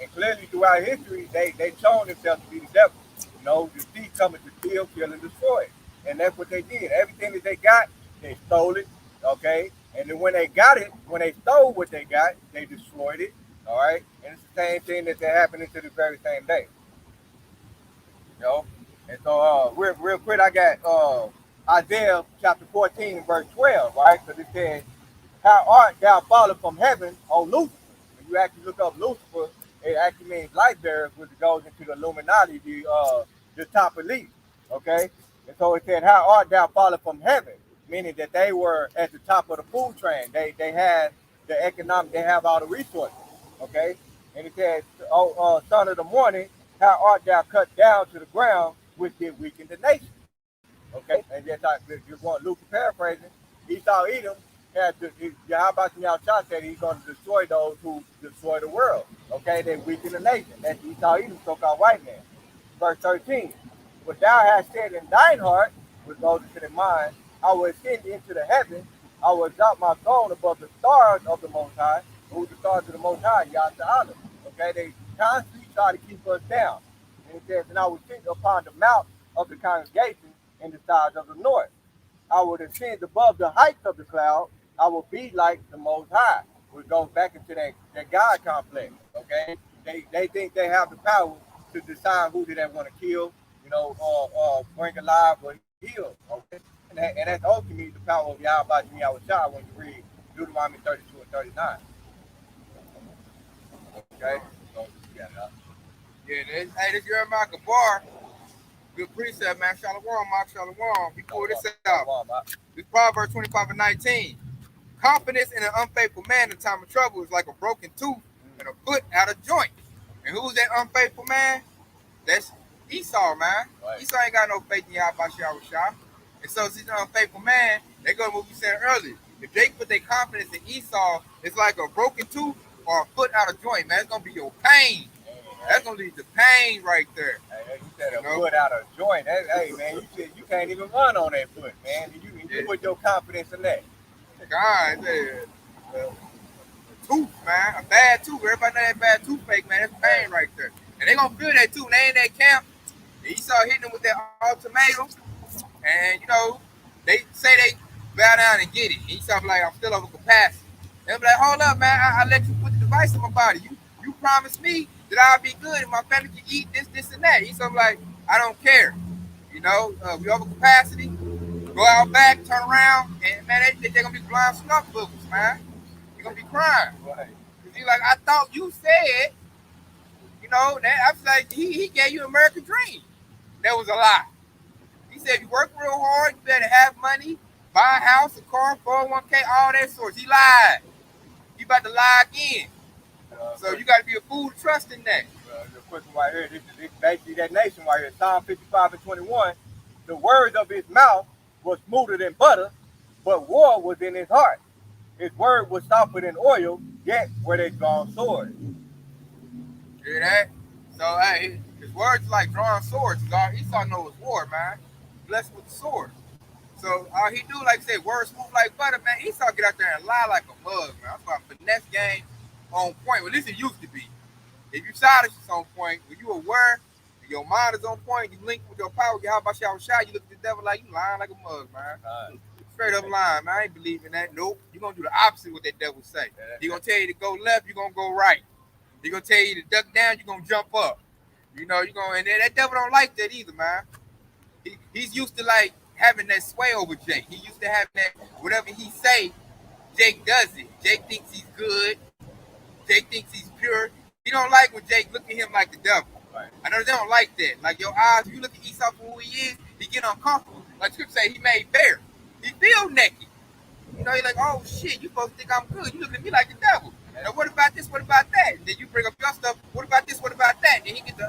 And clearly throughout history, they shown themselves to be the devil. You know, the thief coming to steal, kill, and destroy. And that's what they did. Everything that they got, they stole it. Okay? And then when they got it, when they stole what they got, they destroyed it. All right? And it's the same thing that's happening to the very same day. You know? And so real quick, I got Isaiah chapter 14, verse 12, right? Because it says, how art thou fallen from heaven, O Lucifer? When you actually look up Lucifer, it actually means light bearer, which goes into the Illuminati, the top elite. Okay? And so it said, how art thou fallen from heaven? Meaning that they were at the top of the food chain. They had the economic, they have all the resources. Okay? And it says, oh, son of the morning, how art thou cut down to the ground, which did weaken the nation? Okay? And just just want Luke paraphrasing, Esau Edom had Yahawashi said he's going to destroy those who destroy the world. Okay? They weaken the nation. That's Esau Edom, so-called white man. Verse 13. But thou hast said in thine heart, which goes into the mind, I will ascend into the heavens, I will exalt my throne above the stars of the Most High. Who's the stars of the Most High? Yahawah. Okay, they constantly try to keep us down. And it says, and I will sit upon the mount of the congregation in the stars of the north. I will ascend above the heights of the cloud. I will be like the Most High. Which goes back into that God complex. Okay, they think they have the power to decide who do they want to kill, you know, or bring alive or heal. Okay, and that's ultimately the power of Yahawashi when you read Deuteronomy 32 and 39. Okay, so hey, this Jeremiah Bar, good precept, man. Shalom, Mark, Shalom. He pulled this out. This Proverbs 25 and 19. Confidence in an unfaithful man in time of trouble is like a broken tooth and a foot out of joint. And who's that unfaithful man? That's Esau, man. Right. Esau ain't got no faith in Yahawashi. And so, since he's an unfaithful man, they go to what we said earlier. If they put their confidence in Esau, it's like a broken tooth or a foot out of joint, man. It's gonna be your pain. That's gonna lead to pain right there. Hey, you said a foot out of joint. Hey, man, you can't even run on that foot, man. You put your confidence in that. God, a tooth, man, a bad tooth. Everybody know that bad toothache, man. That's pain right there. And they gonna feel that too. When they in that camp, Esau hitting them with that ultimatum, and you know they say they bow down and get it. Esau be like, I'm still over capacity. They'll be like, hold up, man. I let you put the device in my body. You promised me that I'll be good and my family can eat this, and that. Esau be like, I don't care. You know, we over capacity. Go out back, turn around, and man, they're gonna be blind snuff books, man. You're gonna be crying. Right. Cause he's like, I thought you said, you know, that I was like, he gave you an American dream. That was a lie. He said, if you work real hard, you better have money, buy a house, a car, 401k, all that sorts. He lied. You about to lie again. So you got to be a fool to trust in that. The question right here, this is basically that nation right here. Psalm 55 and 21. The words of his mouth was smoother than butter, but war was in his heart. His word was softer than oil, yet were they drawn swords. Hear that? So, hey, his words like drawing swords. Esau knows war, man. Blessed with the sword. So, all he do, like I said, words smooth like butter, man. Esau get out there and lie like a mug, man. That's why finesse game on point. Well, at least it used to be. If you childish, it's on point. When you aware, your mind is on point, you link with your power, you look at the devil like you lying like a mug, man. Straight up lying, man. I ain't believing that. Nope. You're going to do the opposite of what that devil say. He's going to tell you to go left, you're going to go right. He's going to tell you to duck down, you're going to jump up. You know, you're going, and that devil don't like that either, man. He's used to like having that sway over Jake. He used to have that, whatever he say, Jake does it. Jake thinks he's good. Jake thinks he's pure. He don't like when Jake look at him like the devil. Right. I know they don't like that. Like your eyes, if you look at Esau for who he is, he get uncomfortable. Like Scripture say, he made bare. He feel naked. You know, he's like, oh shit, you supposed to think I'm good. You looking at me like the devil. Now what about this? What about that? And then you bring up your stuff. What about this? What about that? Then he get the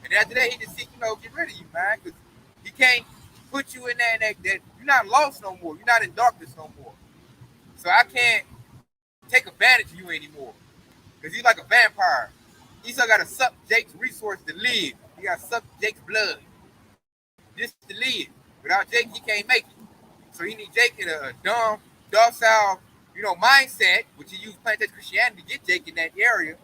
and then after that he just see, you know, get rid of you, man, because he can't put you in that you're not lost no more. You're not in darkness no more. So I can't take advantage of you anymore, because he's like a vampire. Esau got to suck Jake's resource to live. He got to suck Jake's blood just to live. Without Jake, he can't make it. So he need Jake in a dumb, docile, you know, mindset, which he used plantation Christianity to get Jake in that area.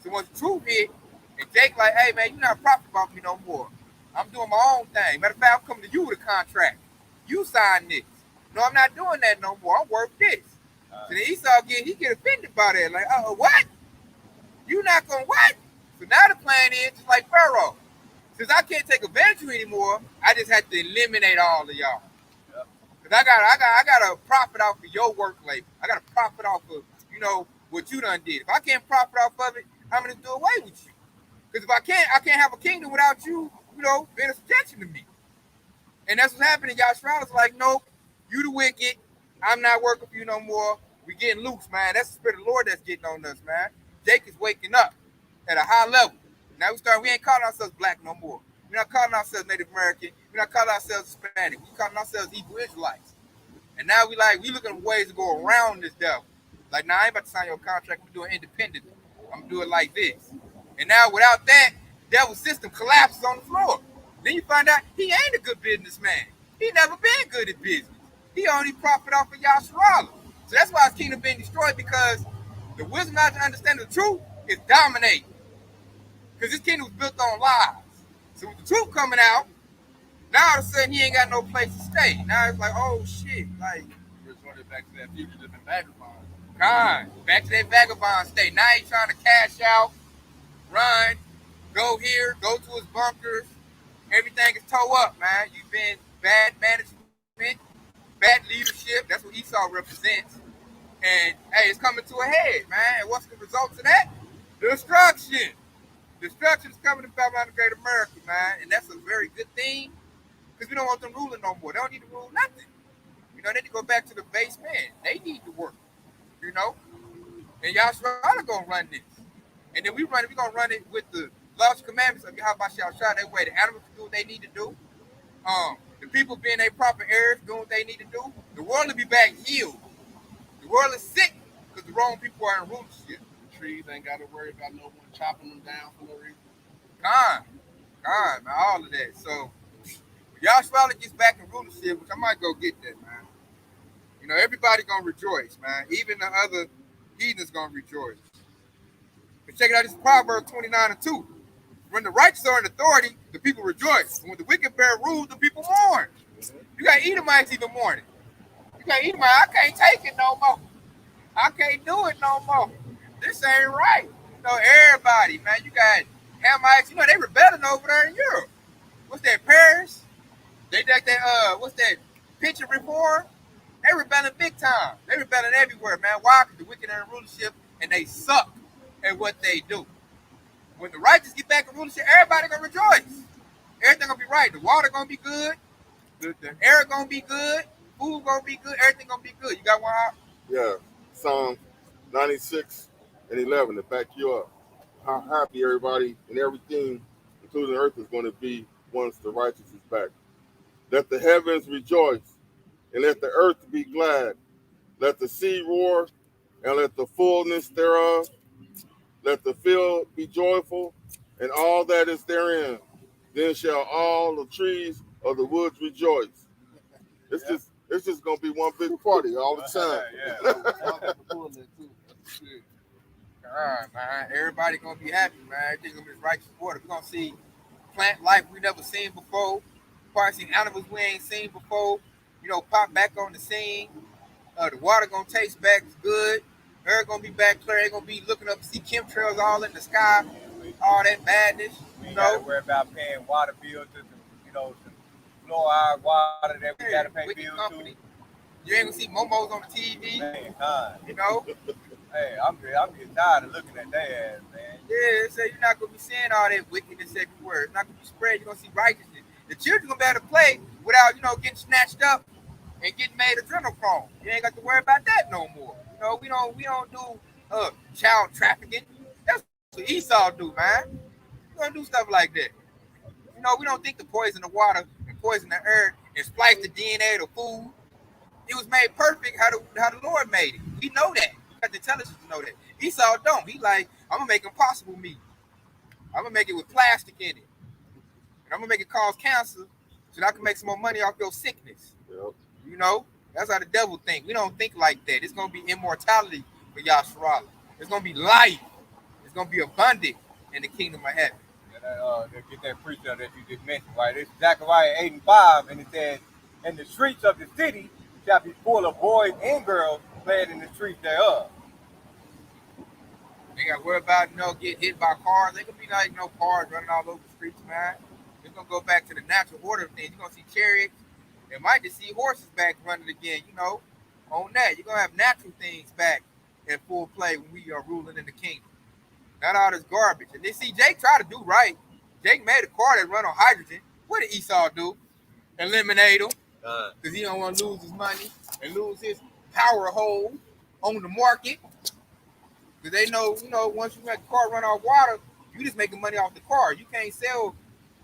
So once the truth hit, and Jake like, hey man, you're not profit about me no more. I'm doing my own thing. Matter of fact, I'm coming to you with a contract. You sign this. No, I'm not doing that no more. I'm worth this. So then Esau get offended by that. Like, what? You not gonna what? So now the plan is just like Pharaoh. Since I can't take advantage of you anymore, I just have to eliminate all of y'all. Cause I got to profit off of your work labor. I got to profit off of what you done did. If I can't profit off of it, I'm gonna do away with you. Because if I can't have a kingdom without you, being a suggestion to me. And that's what's happening. Yahshua is like, nope, you the wicked. I'm not working for you no more. We getting loose, man. That's the spirit of the Lord that's getting on us, man. Jake is waking up at a high level. Now we ain't calling ourselves black no more. We're not calling ourselves Native American. We're not calling ourselves Hispanic. We're calling ourselves Hebrew Israelites. And now we looking at ways to go around this devil. Like, nah, I ain't about to sign your contract. I'm doing it independently. I'm gonna do it like this. And now without that, the devil's system collapses on the floor. Then you find out he ain't a good businessman. He never been good at business. He only profit off of Yahshua. So that's why his kingdom being destroyed, because the wisdom not to understand the truth is dominating. Because his kingdom was built on lies. So with the truth coming out, now all of a sudden he ain't got no place to stay. Now it's like, oh shit, like Resorted back to that fugitive and vagabond. God, back to that vagabond state. Now he's trying to cash out, run, go here, go to his bunkers. Everything is toe up, man. You've been bad management, bad leadership. That's what Esau represents. And hey, it's coming to a head, man. And what's the results of that? Destruction. Destruction is coming to Babylon the Great America, man. And that's a very good thing, because we don't want them ruling no more. They don't need to rule nothing. They need to go back to the base man. They need to work. And Yahshua gonna run this. And then we're gonna run it with the laws and commandments of Yahawashi. That way the animals can do what they need to do. The people being their proper heirs, doing what they need to do. The world will be back healed. The world is sick because the wrong people are in rulership. The trees ain't got to worry about no one chopping them down for no reason. God, man, all of that. So Yahshua gets back in rulership, which I might go get that, man. Everybody gonna rejoice, man. Even the other heathens gonna rejoice. But check it out, this is Proverbs 29:2. When the righteous are in authority, the people rejoice. And when the wicked bear rule, the people mourn. You got Edomites even mourning. You got Edomites, I can't take it no more. I can't do it no more. This ain't right. Everybody, man. You got Hamites, they rebelling over there in Europe. What's that, Paris? They like that, what's that, pension reform? They rebelling big time. They rebelling everywhere, man. Why? Because the wicked are in rulership and they suck at what they do. When the righteous get back in rulership, everybody gonna rejoice. Everything gonna be right. The water gonna be good. The air gonna be good. Food gonna be good. Everything gonna be good. You got one out? Yeah, Psalm 96:11 to back you up. How happy everybody and everything, including the earth, is going to be once the righteous is back. Let the heavens rejoice, and let the earth be glad. Let the sea roar, and let the fullness thereof. Let the field be joyful, and all that is therein. Then shall all the trees of the woods rejoice. It's just gonna be one big party all the time. All right, man. Everybody gonna be happy, man. Everything's gonna be righteous water. We're gonna see plant life we never seen before. Probably see animals we ain't seen before. Pop back on the scene. The water gonna taste back good. Air gonna be back clear. They gonna be looking up to see chemtrails all in the sky. All that badness. We gotta worry about paying water bills to some fluoride water that we gotta pay bills to. You ain't gonna see momos on the TV. Man, Hey, I'm getting tired of looking at that ass, man. Yeah, so you're not gonna be seeing all that wickedness everywhere. It's not gonna be spread. You're gonna see righteousness. The children gonna be able to play without getting snatched up and getting made adrenochrome. You ain't got to worry about that no more. We don't do child trafficking. That's what Esau do, man. We don't do stuff like that. We don't think to poison the water and poison the earth and splice the DNA of the food. It was made perfect how the Lord made it. We know that. We got the intelligence to know that. Esau don't. He like, I'm gonna make impossible meat. I'm gonna make it with plastic in it. And I'm gonna make it cause cancer so that I can make some more money off your sickness. Yep. That's how the devil think. We don't think like that. It's gonna be immortality for Yahshua. It's gonna be life. It's It's gonna be abundant in the kingdom of heaven. Get that precept that you just mentioned, right? It's Zechariah 8:5, and it says, "And the streets of the city shall be full of boys and girls playing in the streets thereof." They got to worry about, get hit by cars. They could be like no cars running all over the streets, man. It's going to go back to the natural order of things. You're going to see chariots. They might just see horses back running again, on that. You're going to have natural things back in full play when we are ruling in the kingdom. Not all this garbage. And then see, Jake tried to do right. Jake made a car that run on hydrogen. What did Esau do? Eliminate him. Because he don't want to lose his money and lose his power hold on the market. Because they know, once you make a car run off water, you just making money off the car. You can't sell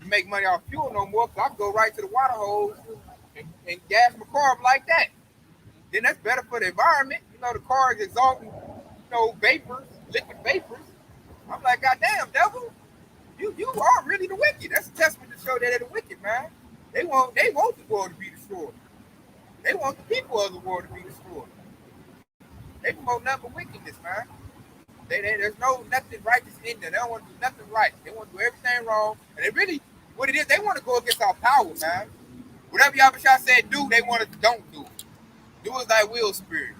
to make money off fuel no more. Because I can go right to the water hose and gas my car up like that. Then that's better for the environment. The car is exhausting, vapors, liquid vapors. I'm like, goddamn, devil, you are really the wicked. That's a testament to show that they're the wicked, man. They want the world to be destroyed. They want the people of the world to be destroyed. They promote nothing but wickedness, man. There's nothing righteous in them. They don't want to do nothing right. They want to do everything wrong. And they really, what it is, they want to go against our power, man. Whatever Yahawashi said do, they want to don't do it. Do as thy will, spirit.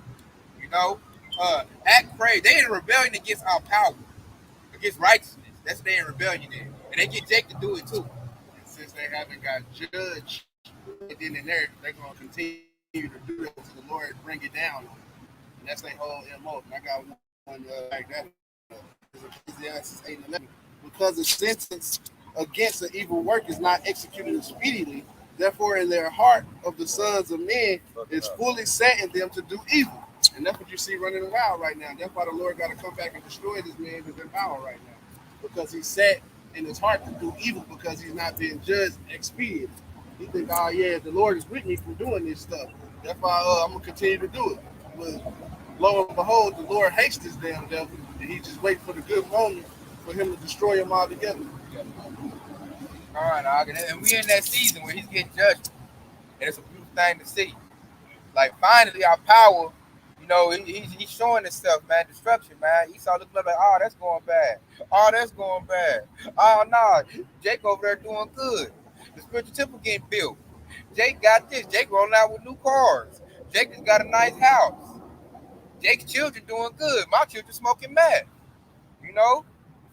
Act crazy. They in rebellion against our power, against righteousness. That's what they in rebellion in. And they get Jake to do it too. And since they haven't got judged, then in there, they're going to continue to do it until the Lord bring it down. And that's their whole MO. And I got one like that. Ecclesiastes 8:11. Because the sentence against the evil work is not executed speedily, therefore in their heart of the sons of men is fully set in them to do evil. And that's what you see running around right now. That's why the Lord got to come back and destroy this man who's in power right now. Because he's set in his heart to do evil because he's not being judged expedient. He think, oh yeah, the Lord is with me from doing this stuff. That's why I'm going to continue to do it. But lo and behold, the Lord hates this damn devil. And he just waits for the good moment for him to destroy him altogether. All right, and we in that season where he's getting judged. And it's a beautiful thing to see. Like, finally, our power, he's showing himself, man. Destruction, man. Esau looking up like, oh, that's going bad. Oh, that's going bad. Oh, no. Jake over there doing good. The spiritual temple getting built. Jake got this. Jake rolling out with new cars. Jake just got a nice house. Jake's children doing good. My children smoking meth. The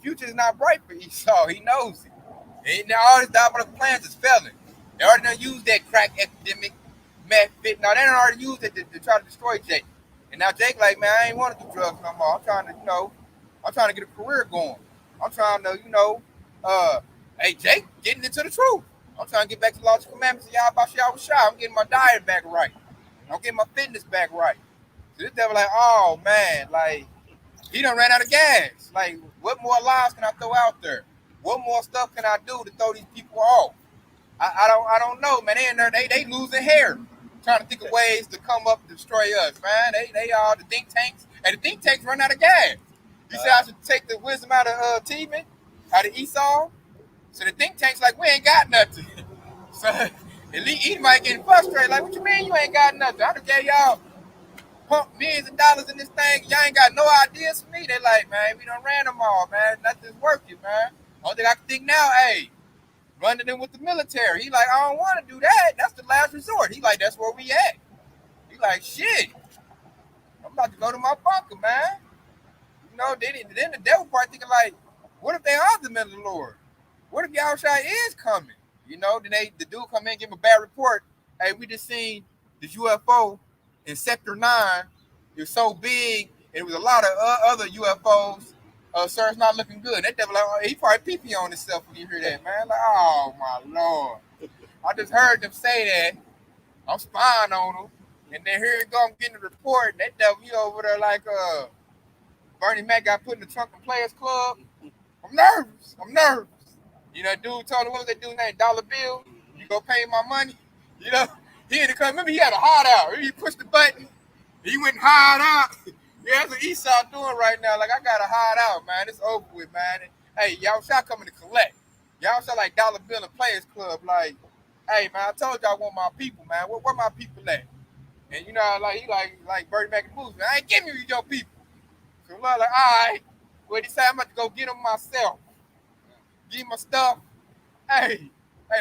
future is not bright for Esau. He knows it. And all his diabolical plans is failing. They already done used that crack epidemic, meth, fit. Now, they done already used it to try to destroy Jake. And now Jake like, man, I ain't want to do drugs no more. I'm trying to get a career going. I'm trying to, hey, Jake, getting into the truth. I'm trying to get back to the laws and commandments of Yahawashi. I'm getting my diet back right. I'm getting my fitness back right. So this devil like, oh, man, like, he done ran out of gas. Like, what more lies can I throw out there? What more stuff can I do to throw these people off? I don't know, man. They in there, they losing hair, trying to think of ways to come up and destroy us, man. They are the think tanks, and the think tanks run out of gas. You say I should take the wisdom out of Teeman, out of Esau? So the think tank's like, we ain't got nothing. So he might get frustrated, like, what you mean you ain't got nothing? I done gave y'all pump millions of dollars in this thing, y'all ain't got no ideas for me. They like, man, we done ran them all, man. Nothing's working, man. Only thing I can think now, hey, running in with the military. He like, I don't want to do that. That's the last resort. He like, that's where we at. He like, shit. I'm about to go to my bunker, man. Then the devil part thinking like, what if they are the men of the Lord? What if Yahawashi is coming? Then the dude come in and give him a bad report. Hey, we just seen this UFO in Sector 9. It was so big, and it was a lot of other UFOs. Sir, it's not looking good. That devil, like, he probably pee on himself when you hear that, man. Like, oh, my Lord. I just heard them say that. I'm spying on them. And then here it go, I'm getting a report. That devil, you over there like Bernie Mac got put in the trunk of Players Club. I'm nervous. Dude told him, what was that dude's name? Dollar Bill. You go pay my money. He had to come. Remember, he had a hard out. He pushed the button. He went hard out. Yeah, that's what Esau doing right now. Like, I got to hide out, man. It's over with, man. And, hey, Yahawashi coming to collect. Yahawashi like Dollar Bill and Players Club. Like, hey, man, I told you I want my people, man. Where my people at? And, he like Bernie Mac and Moose, man. I ain't giving you your people. So, like, all right. Well, he said, I'm about to go get them myself. Get my stuff. Hey,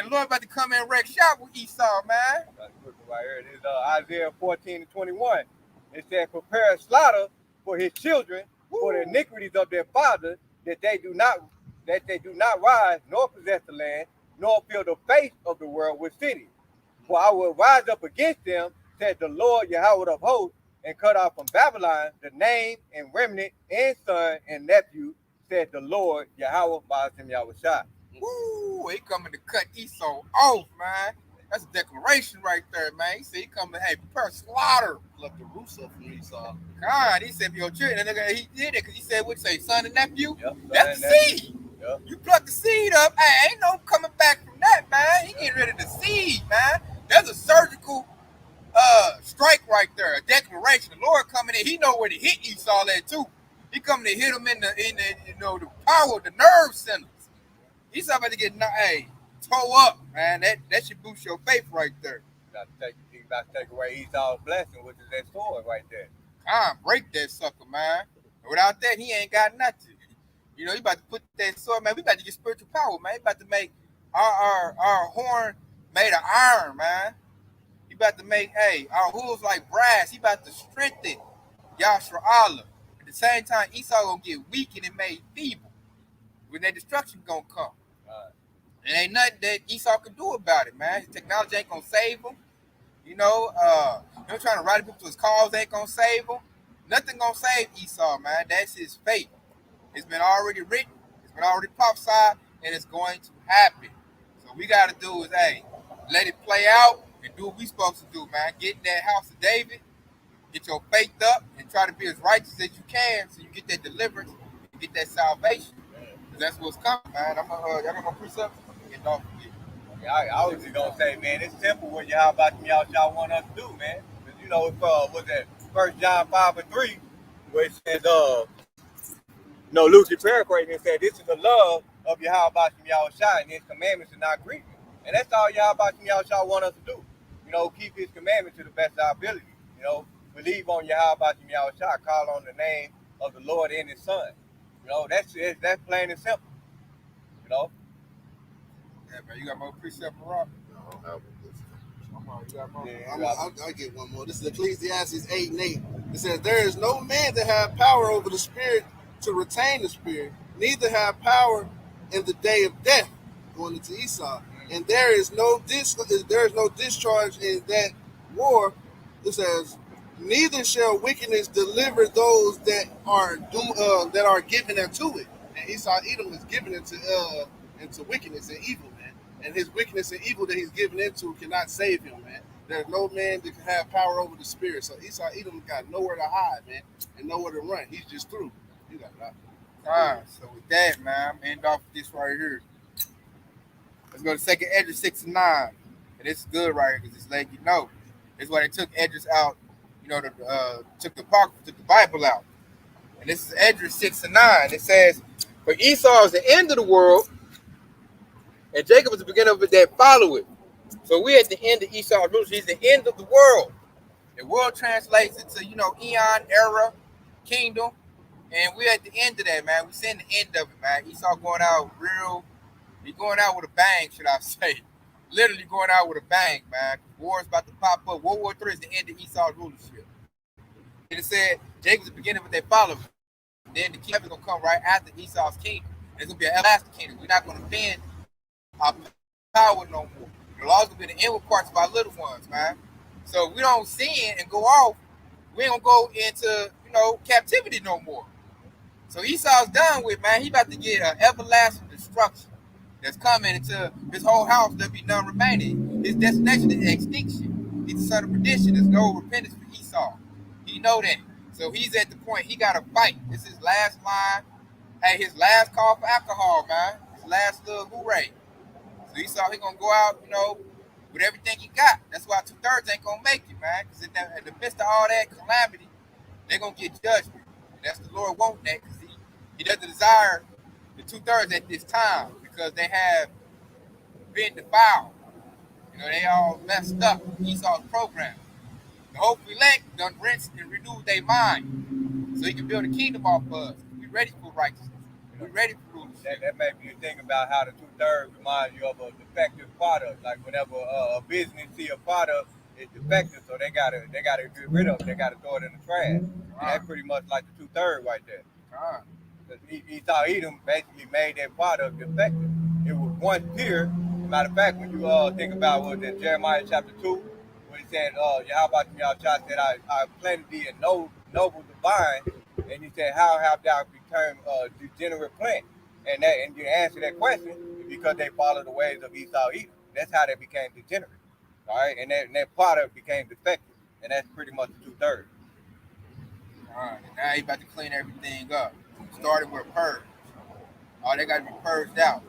Lord about to come and wreck shop with Esau, man. That's right here. This is Isaiah 14:21. It said, prepare a slaughter for his children, for the iniquities of their fathers, that they do not rise nor possess the land, nor fill the face of the world with cities. For I will rise up against them, said the Lord Yahawah of hosts, and cut off from Babylon the name and remnant and son and nephew, said the Lord Yahawah Ba'asim Yahawashi. Woo, he coming to cut Esau off, man. That's a declaration right there, man. He said he coming, hey, prepare slaughter. Left the roots up from Esau. God, he said, your children. And he did it because he said, what say, son and nephew? Yep, that's the seed. Yep. You pluck the seed up. Hey, ain't no coming back from that, man. He getting rid of the seed, man. There's a surgical strike right there, a declaration. The Lord coming in, he know where to hit Esau at too. He coming to hit him in the the power, the nerve centers. Esau about to get toe up, man. That should boost your faith right there. You got to take away Esau's blessing, which is that sword right there. Can't break that sucker, man. Without that, he ain't got nothing. You know, he about to put that sword, man. We about to get spiritual power, man. He about to make our horn made of iron, man. He about to make, our hooves like brass. He about to strengthen Yahshua. At the same time, Esau gonna get weakened and made feeble. When that destruction gonna come. And ain't nothing that Esau can do about it, man. His technology ain't gonna save him. Him trying to ride people to his cause ain't gonna save him. Nothing gonna save Esau, man. That's his fate. It's been already written, it's been already prophesied, and it's going to happen. So we gotta do is, let it play out and do what we supposed to do, man. Get in that house of David, get your faith up, and try to be as righteous as you can so you get that deliverance and get that salvation. Because that's what's coming, man. Y'all got my precepts? I was just gonna say, man, it's simple what y'all want us to do, man. Because what's that? 1 John 5:3, where it says, loosely paraphrasing, it said, this is the love of Yahawashi and his commandments are not grievous. And that's all Yahawashi want us to do. Keep his commandments to the best of our ability. Believe on Yahawashi, call on the name of the Lord and his son. That's plain and simple. Yeah, man, you got more precept, Barak? No, I'll get one more. This is Ecclesiastes 8:8. It says, there is no man that have power over the spirit to retain the spirit, neither have power in the day of death, going into Esau. And there is no discharge in that war. It says, neither shall wickedness deliver those that are given unto it. And Esau Edom is given into wickedness and evil, man. And his wickedness and evil that he's given into cannot save him, man. There's no man that can have power over the spirit. So Esau Edom got nowhere to hide, man, and nowhere to run. He's just through. You got it. All right, so with that, man, I'm end off with this right here. Let's go to 2 Esdras 6:9. And this is good right here because it's letting you know. This is why they took Esdras out, took the Bible out. And this is Esdras 6:9. It says, for Esau is the end of the world, and Jacob is the beginning of it that follow it. So we're at the end of Esau's rule. He's the end of the world. The world translates into, eon, era, kingdom. And we're at the end of that, man. We're seeing the end of it, man. Esau going out he's going out with a bang, should I say. Literally going out with a bang, man. War is about to pop up. World War III is the end of Esau's rulership. And it said, Jacob's the beginning of what they follow. Then the kingdom is going to come right after Esau's kingdom. And it's going to be an everlasting kingdom. We're not going to bend our power no more. The law's going to be the inward parts of our little ones, man. So we don't sin and go off. We ain't going to go into, captivity no more. So Esau's done with, man. He about to get an everlasting destruction that's coming into his whole house. There'll be none remaining. His destination is extinction. He's the son of perdition. There's no repentance for Esau. He know that. So he's at the point he got to fight. This is his last line. Hey, his last call for alcohol, man. His last little hooray. So Esau, he gonna go out, with everything he got. That's why 2/3 ain't gonna make it, man. Because in the midst of all that calamity, they're gonna get judgment. And that's the Lord wanting that, because he doesn't desire the 2/3 at this time, because they have been defiled. They all messed up Esau's program. The hope elect done rinsed and renewed their mind, so he can build a kingdom off of us. We We ready for righteousness. We ready for rulership. That made me think about how the 2/3 reminds you of a defective product. Like whenever a business see a product is defective, so they gotta get rid of it. They gotta throw it in the trash. And that's pretty much like the 2/3 right there. Esau Edom basically made that product defective. It was once pure. Matter of fact, when you think about what in Jeremiah chapter 2, when he said, Yahawashi said, I planted thee in noble divine, and he said, how have thou become a degenerate plant? And you answer that question because they followed the ways of Esau Edom. That's how they became degenerate. All right, and that product became defective, and that's pretty much the 2/3. All right, now he about to clean everything up. Started with purge. They got to be purged out.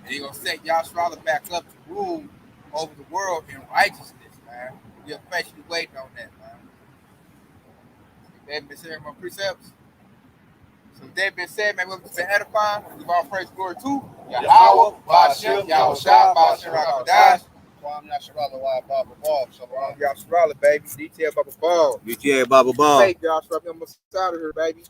And he gonna set Yahshua back up to rule over the world in righteousness, man. We're patiently waiting on that, man. They've been saying my precepts. So with that being said, man, we've been edifying. We give all praise and glory to Yahawah, Bashim, Yahawashi, Bashim, Qadash. Yahshua, baby. DTL Baba Ball. DTL Baba Ball. Hey, Yahshua, I'm almost out of here, baby.